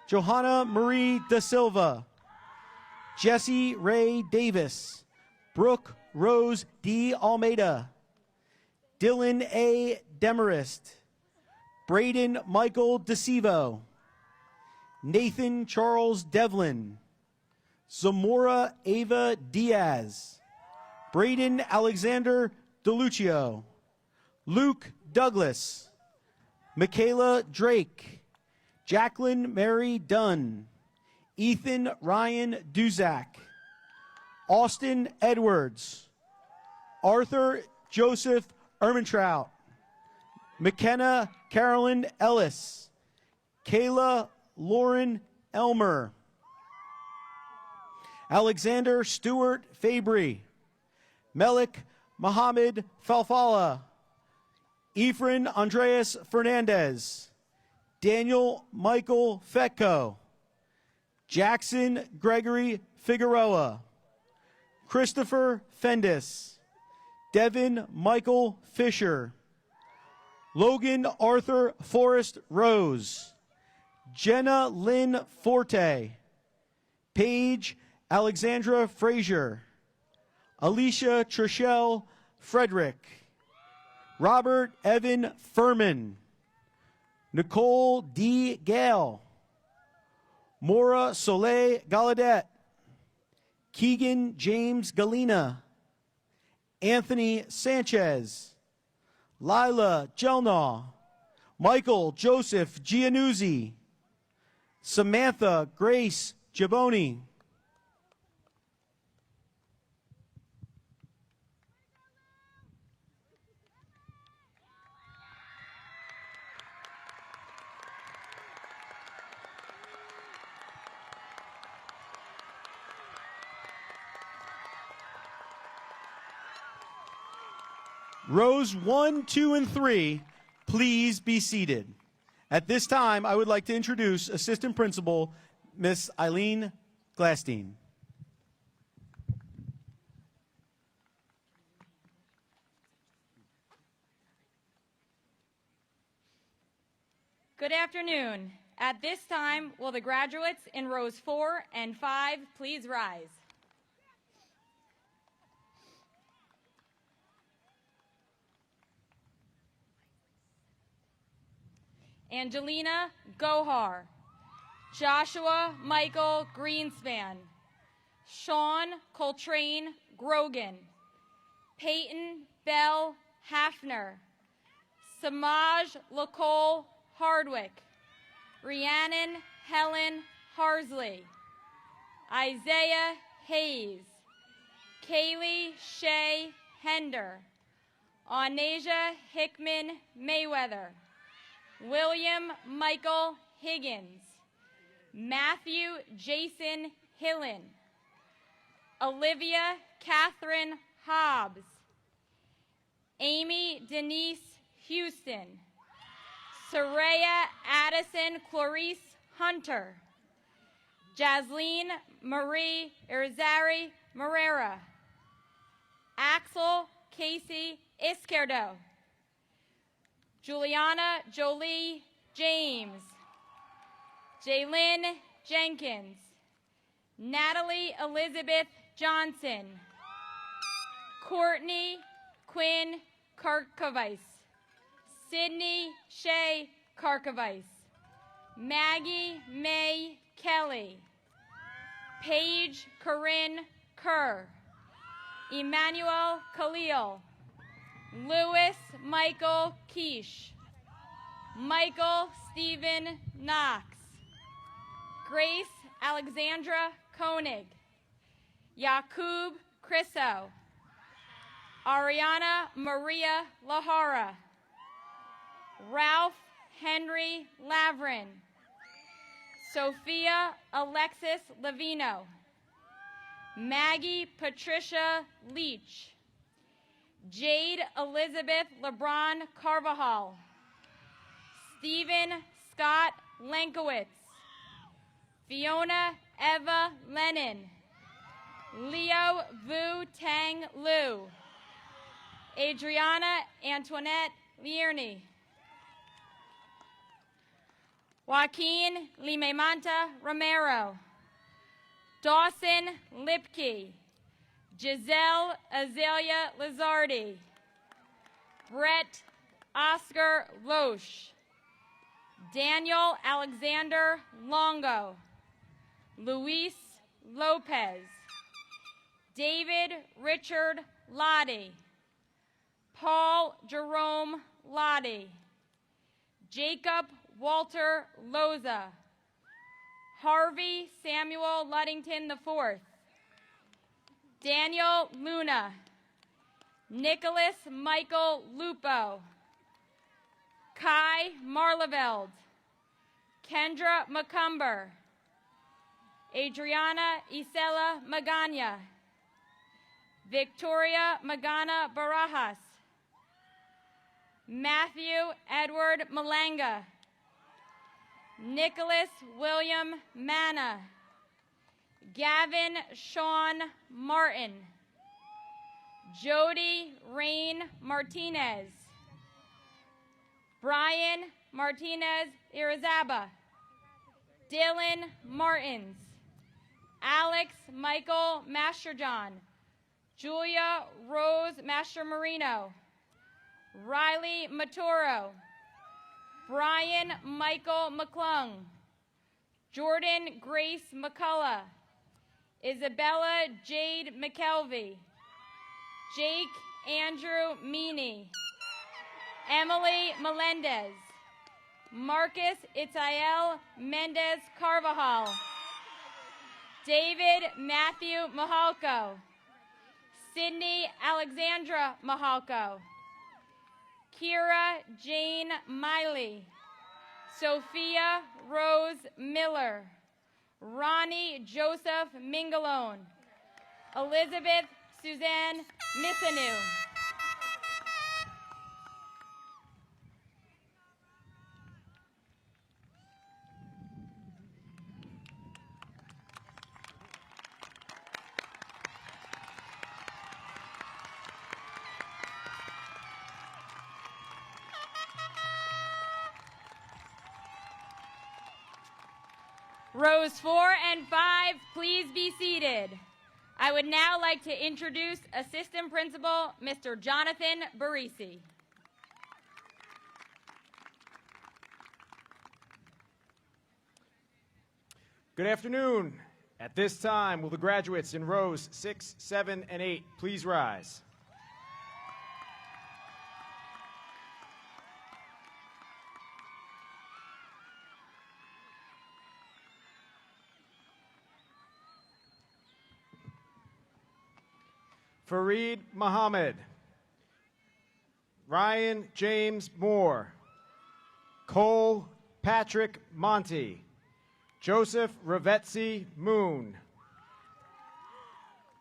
Johanna Marie Da Silva, Jesse Ray Davis, Brooke Rose D. Almeida, Dylan A. Demarest, Braden Michael DeCivo, Nathan Charles Devlin, Zamora Ava Diaz, Braden Alexander DeLuccio, Luke Douglas, Michaela Drake, Jacqueline Mary Dunn, Ethan Ryan Duzak, Austin Edwards, Arthur Joseph Ermentrout, McKenna Carolyn Ellis, Kayla Lauren Elmer, Alexander Stewart Fabry, Melik Mohammed Falfala, Efren Andreas Fernandez, Daniel Michael Fetko, Jackson Gregory Figueroa, Christopher Fendis, Devin Michael Fisher, Logan Arthur Forrest Rose, Jenna Lynn Forte, Paige Alexandra Frazier, Alicia Trishelle Frederick, Robert Evan Furman, Nicole D. Gale, Maura Soleil Gallaudet, Keegan James Galena, Anthony Sanchez, Lila Jelnaw, Michael Joseph Giannuzzi, Samantha Grace Giboni, Rows 1, 2, and 3, please be seated. At this time, I would like to introduce Assistant Principal, Miss Eileen Glasstein. Good afternoon. At this time, will the graduates in rows 4 and 5 please rise? Angelina Gohar, Joshua Michael Greenspan, Sean Coltrane Grogan, Peyton Bell Hafner, Samaj Lacole Hardwick, Rhiannon Helen Harsley, Isaiah Hayes, Kaylee Shea Hender, Anasia Hickman Mayweather, William Michael Higgins, Matthew Jason Hillen, Olivia Catherine Hobbs, Amy Denise Houston, Soraya Addison Clarice Hunter, Jasleen Marie Irizarry Morera, Axel Casey Izquierdo, Juliana Jolie James, Jaylyn Jenkins, Natalie Elizabeth Johnson, Courtney Quinn Karkovice, Sydney Shea Karkovice, Maggie May Kelly, Paige Corinne Kerr, Emmanuel Khalil, Louis Michael Quiche, Michael Stephen Knox, Grace Alexandra Koenig, Yakub Crisso, Ariana Maria Lahara, Ralph Henry Lavrin, Sophia Alexis Lavino, Maggie Patricia Leach, Jade Elizabeth LeBron Carvajal, Stephen Scott Lenkowitz, Fiona Eva Lennon, Leo Vu Tang Liu, Adriana Antoinette Lierney, Joaquin Limemanta Romero, Dawson Lipke, Giselle Azalea Lizardi, Brett Oscar Loesch, Daniel Alexander Longo, Luis Lopez, David Richard Lottie, Paul Jerome Lottie, Jacob Walter Loza, Harvey Samuel Luddington IV, Daniel Luna, Nicholas Michael Lupo, Kai Marleveld, Kendra McCumber, Adriana Isela Magana, Victoria Magana Barajas, Matthew Edward Malanga, Nicholas William Manna, Gavin Sean Martin, Jody Rain Martinez, Brian Martinez Irizaba, Dylan Martins, Alex Michael Masterjohn, Julia Rose Mastromarino, Riley Maturo, Brian Michael McClung, Jordan Grace McCullough, Isabella Jade McKelvey, Jake Andrew Meany, Emily Melendez, Marcus Itzael Mendez Carvajal, David Matthew Mahalco, Sydney Alexandra Mahalco, Kira Jane Miley, Sophia Rose Miller, Ronnie Joseph Mingalone, Elizabeth Suzanne Missanu. Rows 4 and 5, please be seated. I would now like to introduce Assistant Principal, Mr. Jonathan Barisi. Good afternoon. At this time, will the graduates in rows 6, 7, and 8 please rise? Fareed Muhammad, Ryan James Moore, Cole Patrick Monty, Joseph Ravetzi Moon,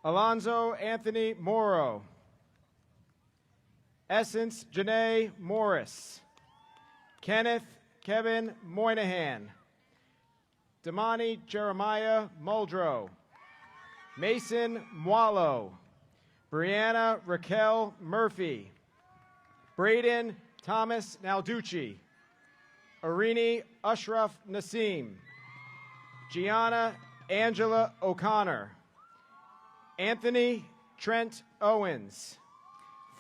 Alonzo Anthony Morrow, Essence Janae Morris, Kenneth Kevin Moynihan, Damani Jeremiah Muldrow, Mason Mwalo, Brianna Raquel Murphy, Braden Thomas Nalducci, Arini Ashraf Nasim, Gianna Angela O'Connor, Anthony Trent Owens,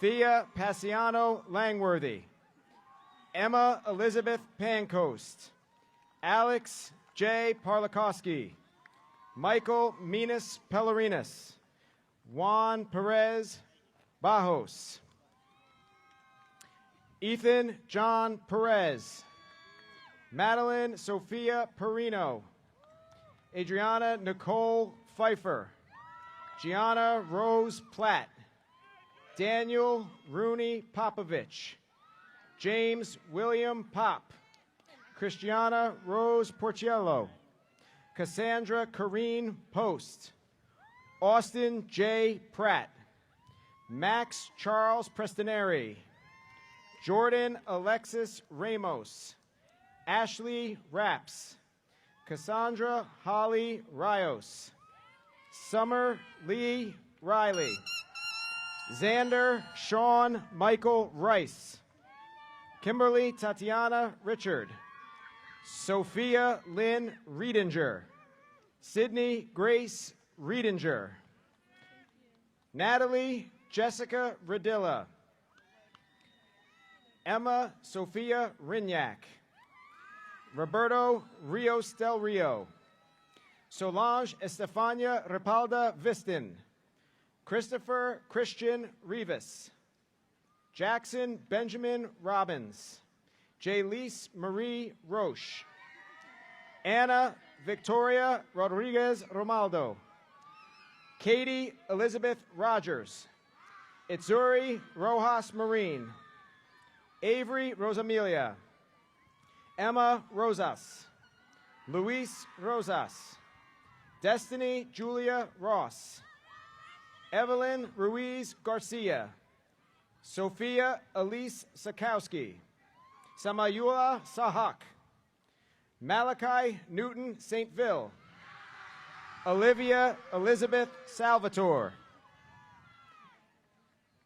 Thea Passiano Langworthy, Emma Elizabeth Pancoast, Alex J. Parlikowski, Michael Minas Pellerinas, Juan Perez Bajos, Ethan John Perez, Madeline Sophia Perino, Adriana Nicole Pfeiffer, Gianna Rose Platt, Daniel Rooney Popovich, James William Pop, Christiana Rose Porciello, Cassandra Corrine Post, Austin J. Pratt, Max Charles Prestoneri, Jordan Alexis Ramos, Ashley Raps, Cassandra Holly Rios, Summer Lee Riley, Xander Sean Michael Rice, Kimberly Tatiana Richard, Sophia Lynn Riedinger. Sydney Grace Riedinger. Natalie Jessica Radilla. Emma Sophia Rignac. Roberto Rios del Rio. Solange Estefania Repalda Vistin. Christopher Christian Rivas. Jackson Benjamin Robbins. Jaylise Marie Roche. Anna Victoria Rodriguez Romaldo. Katie Elizabeth Rogers. Itzuri Rojas Marine. Avery Rosamilia. Emma Rosas. Luis Rosas. Destiny Julia Ross. Evelyn Ruiz Garcia. Sophia Elise Sakowski. Samayula Sahak. Malachi Newton St. Ville. Olivia Elizabeth Salvatore.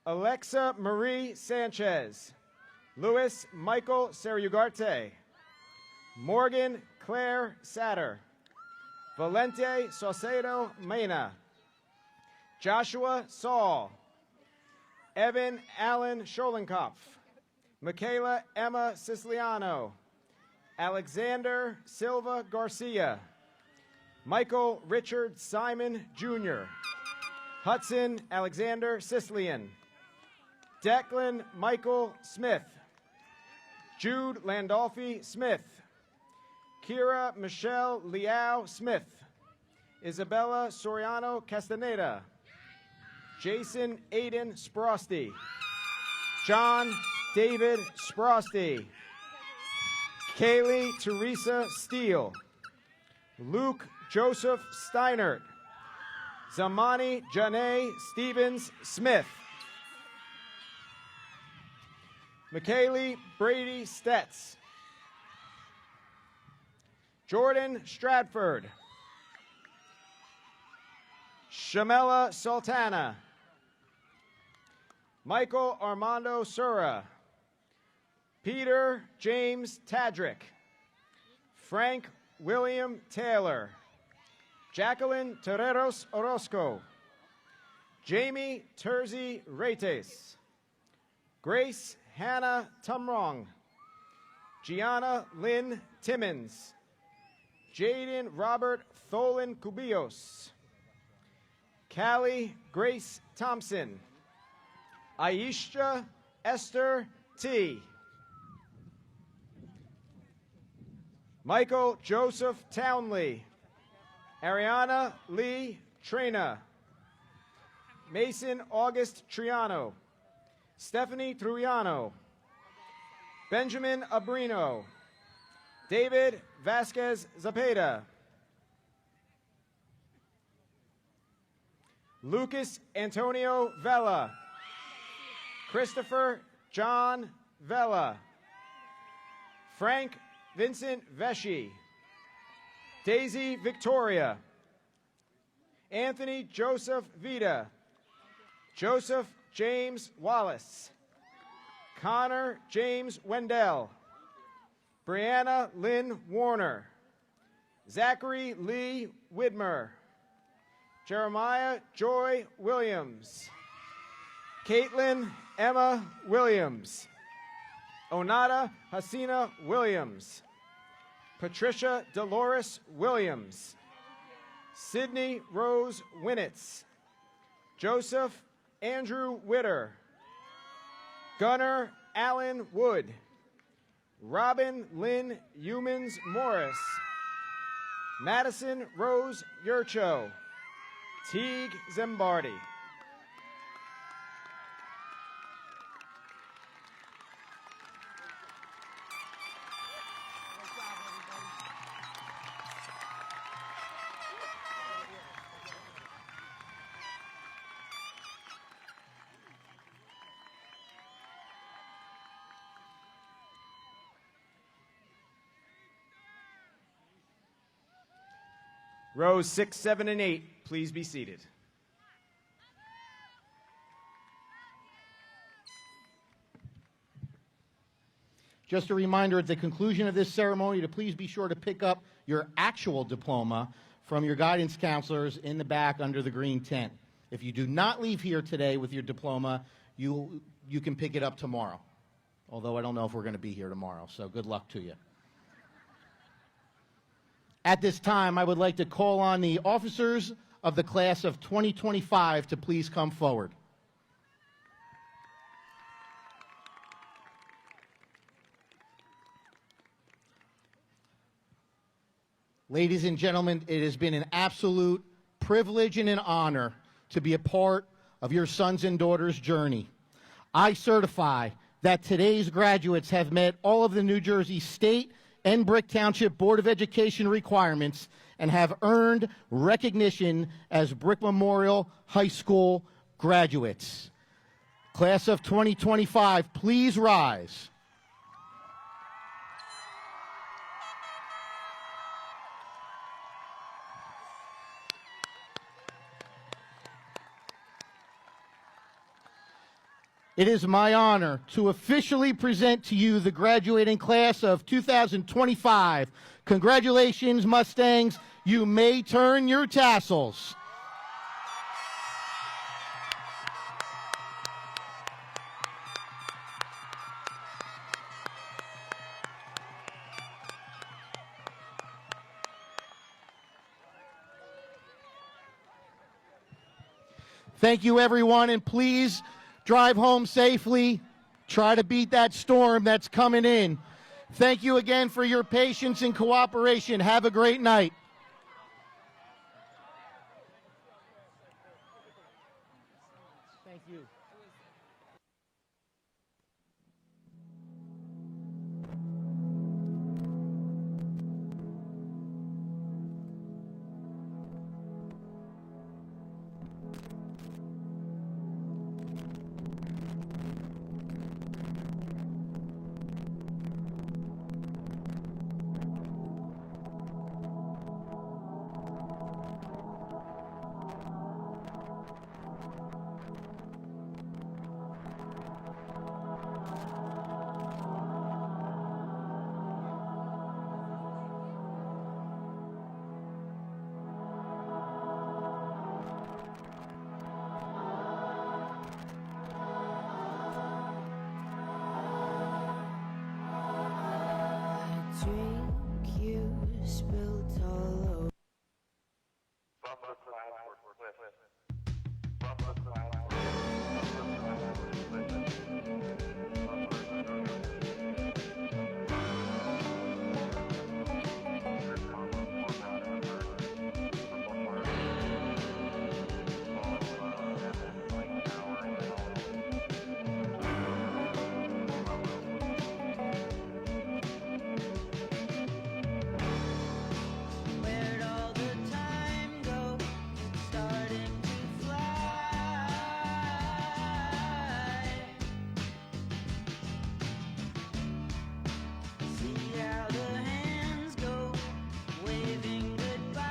Alexa Marie Sanchez. Louis Michael Seriugarte. Morgan Claire Satter. Valente Saucedo Mena. Joshua Saul. Evan Allen Scholenkopf. Michaela Emma Siciliano. Alexander Silva Garcia. Michael Richard Simon Jr. Hudson Alexander Sicilian. Declan Michael Smith. Jude Landolfi Smith. Kira Michelle Liao Smith. Isabella Soriano Castaneda. Jason Aiden Sprosty. John David Sprosty. Kaylee Teresa Steele. Luke Joseph Steinert. Zamani Janae Stevens Smith. McKaylee Brady Stetz. Jordan Stratford. Shamela Sultana. Michael Armando Sura. Peter James Tadrick. Frank William Taylor. Jacqueline Terreros Orozco. Jamie Terzi Retes. Grace Hannah Tumrong. Gianna Lynn Timmons. Jaden Robert Tholen Cubillos. Callie Grace Thompson. Aisha Esther T. Michael Joseph Townley. Ariana Lee Trina. Mason August Triano. Stephanie Trujano. Benjamin Abrino. David Vasquez Zapata. Lucas Antonio Vela. Christopher John Vela. Frank Vincent Vesci. Daisy Victoria. Anthony Joseph Vita. Joseph James Wallace. Connor James Wendell. Brianna Lynn Warner. Zachary Lee Widmer. Jeremiah Joy Williams. Caitlin Emma Williams. Onata Hasina Williams. Patricia Dolores Williams. Sydney Rose Winnitz. Joseph Andrew Witter. Gunnar Allen Wood. Robin Lynn Humans Morris. Madison Rose Yurcho. Teague Zimbardi. Rows 6, 7, and 8, please be seated. Just a reminder at the conclusion of this ceremony to please be sure to pick up your actual diploma from your guidance counselors in the back under the green tent. If you do not leave here today with your diploma, you can pick it up tomorrow. Although I don't know if we're going to be here tomorrow, so good luck to you. At this time, I would like to call on the officers of the class of 2025 to please come forward. Ladies and gentlemen, it has been an absolute privilege and an honor to be a part of your sons and daughters' journey. I certify that today's graduates have met all of the New Jersey State and Brick Township Board of Education requirements and have earned recognition as Brick Memorial High School graduates. Class of 2025, please rise. It is my honor to officially present to you the graduating class of 2025. Congratulations, Mustangs. You may turn your tassels. Thank you, everyone, and please drive home safely. Try to beat that storm that's coming in. Thank you again for your patience and cooperation. Have a great night. Thank you. Drink you spilled all over. Where'd all the time go? It's starting to fly. See how the hands go, waving goodbye.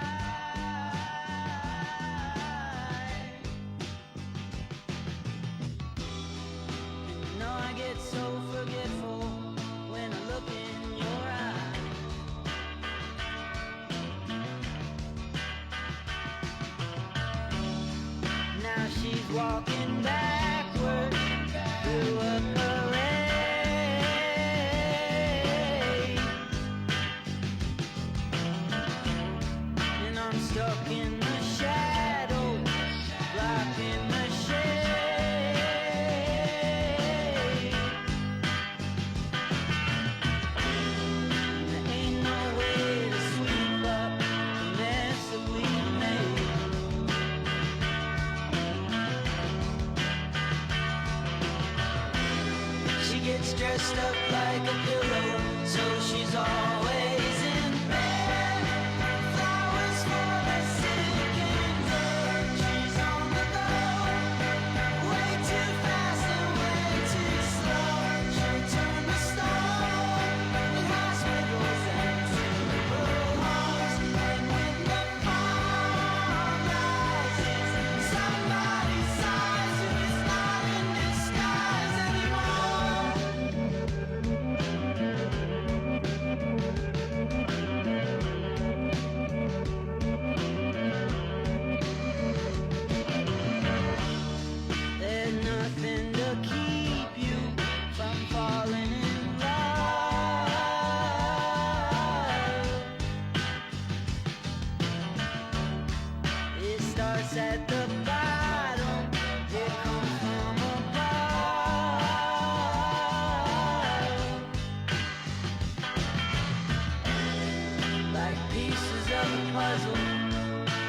You know I get so forgetful when I look in your eyes. Now she's walking backward through a parade, and I'm stuck in the shadow, blocking the shade. There ain't no way to sweep up the mess that we made. She gets dressed up like a pillow, so she's always in bed. Flowers for the sick and hurt. She's on the go, way too fast and way too slow. She'll turn the stone in hospitals and funeral homes. And when the moon rises, somebody sighs who is not in disguise anymore. starts at the bottom, it comes from above. Like pieces of a puzzle,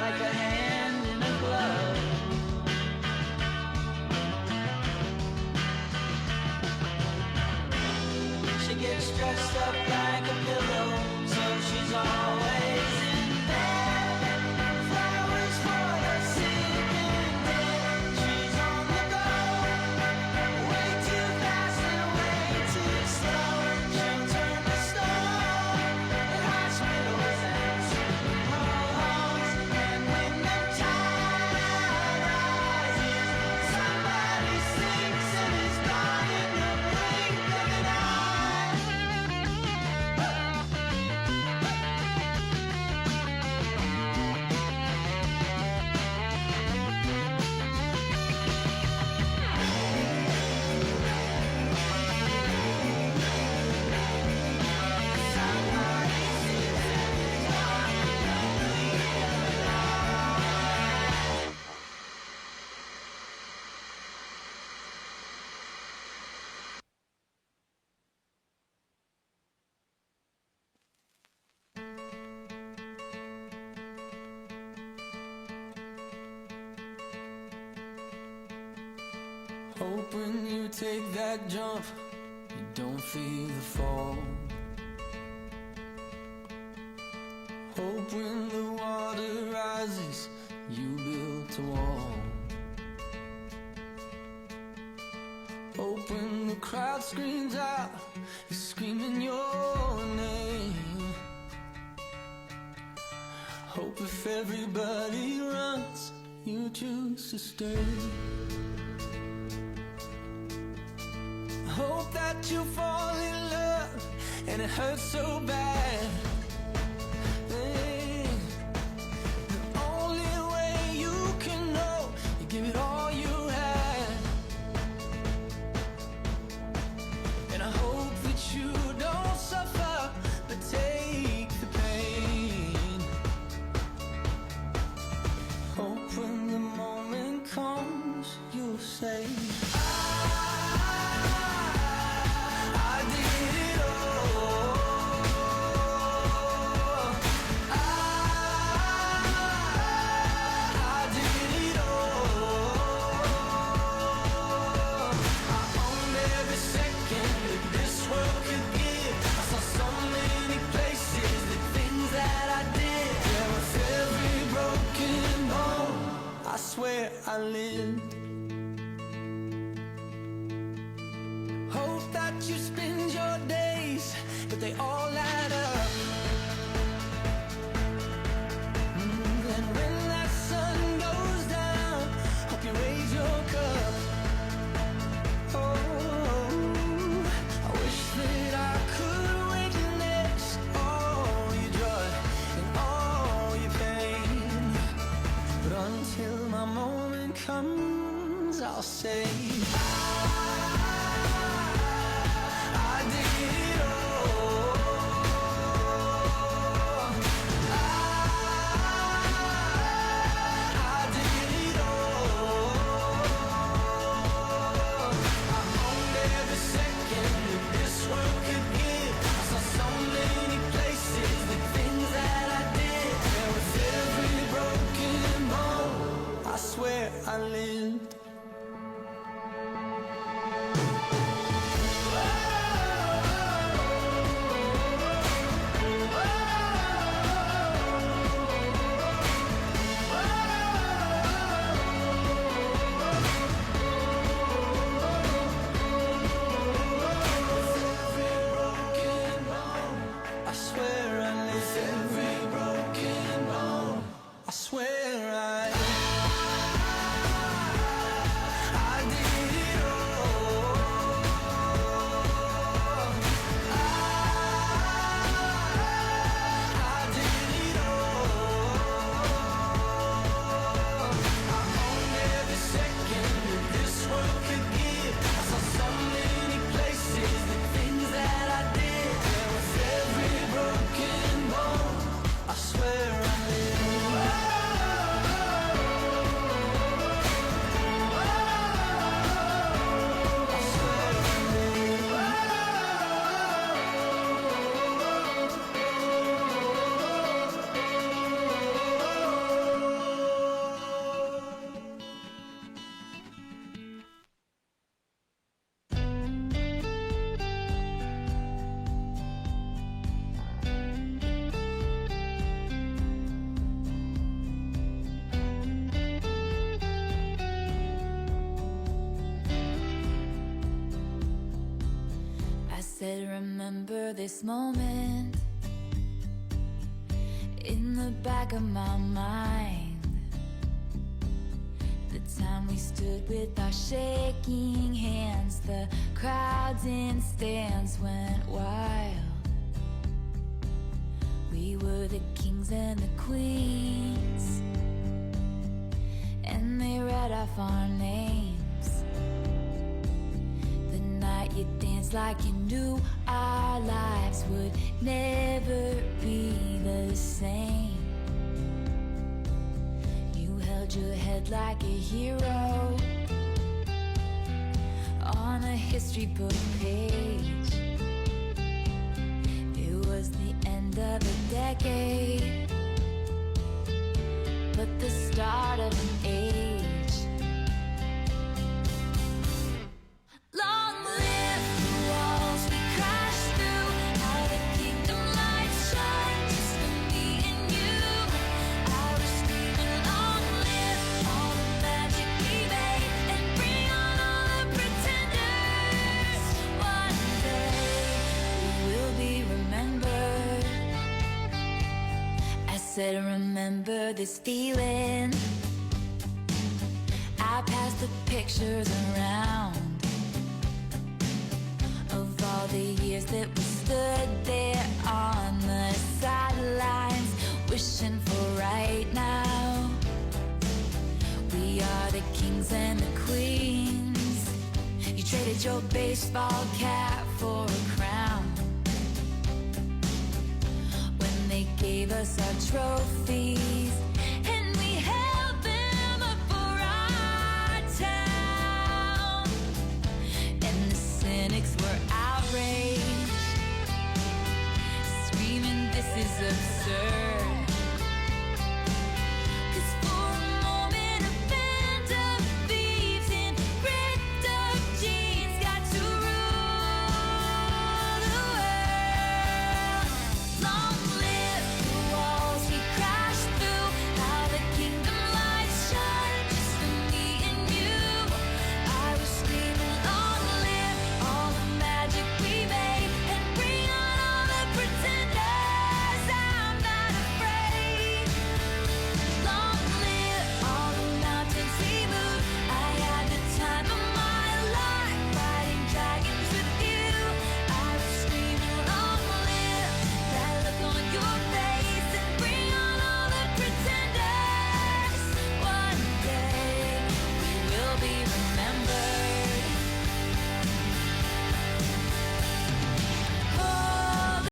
like a hand in a glove. She gets dressed up like a pillow, so she's always in bed. Flowers for the sick and dead. She's on the go, way too fast and way too slow. She'll turn to stone at hospitals and funeral homes. And when the tide rises, somebody sinks and is gone in the blink of an eye. Hope when you take that jump, you don't feel the fall. Hope when the water rises, you built a wall. Hope when the crowd screams out, you're screaming your name. Hope if everybody runs, you choose to stay. Hope that you fall in love and it hurts so bad. Hey, the only way you can know, you give it all you had. And I hope that you don't suffer, but take the pain. Hope when the moment comes, you'll say, I lived. Hope that you spend your days, but they all add up. And when that sun goes down, hope you raise your cup. Oh, I wish that I could witness all your joy and all your pain, but until my moment comes, I'll say I did it all. I did it all. I owned every second that this world could give. I saw so many places, the things that I did. And with every broken bone, I swear I lived. I swear I lived. Every broken bone, I swear I said, remember this moment in the back of my mind. The time we stood with our shaking hands, the crowds in stands went wild. We were the kings and the queens, and they read off our names. The night you danced like you knew our lives would never be the same. You held your head like a hero on a history book page. It was the end of a decade, but the start of an age. Long live the walls we crashed through, how the kingdom lights shine just for me and you. I was screaming, long live all the magic we made, and bring on all the pretenders. One day we will be remembered. I said, remember this feeling. I passed the pictures around of all the years that we stood there on the sidelines, wishing for right now. We are the kings and the queens. You traded your baseball cap for a crown. When they gave us our trophies,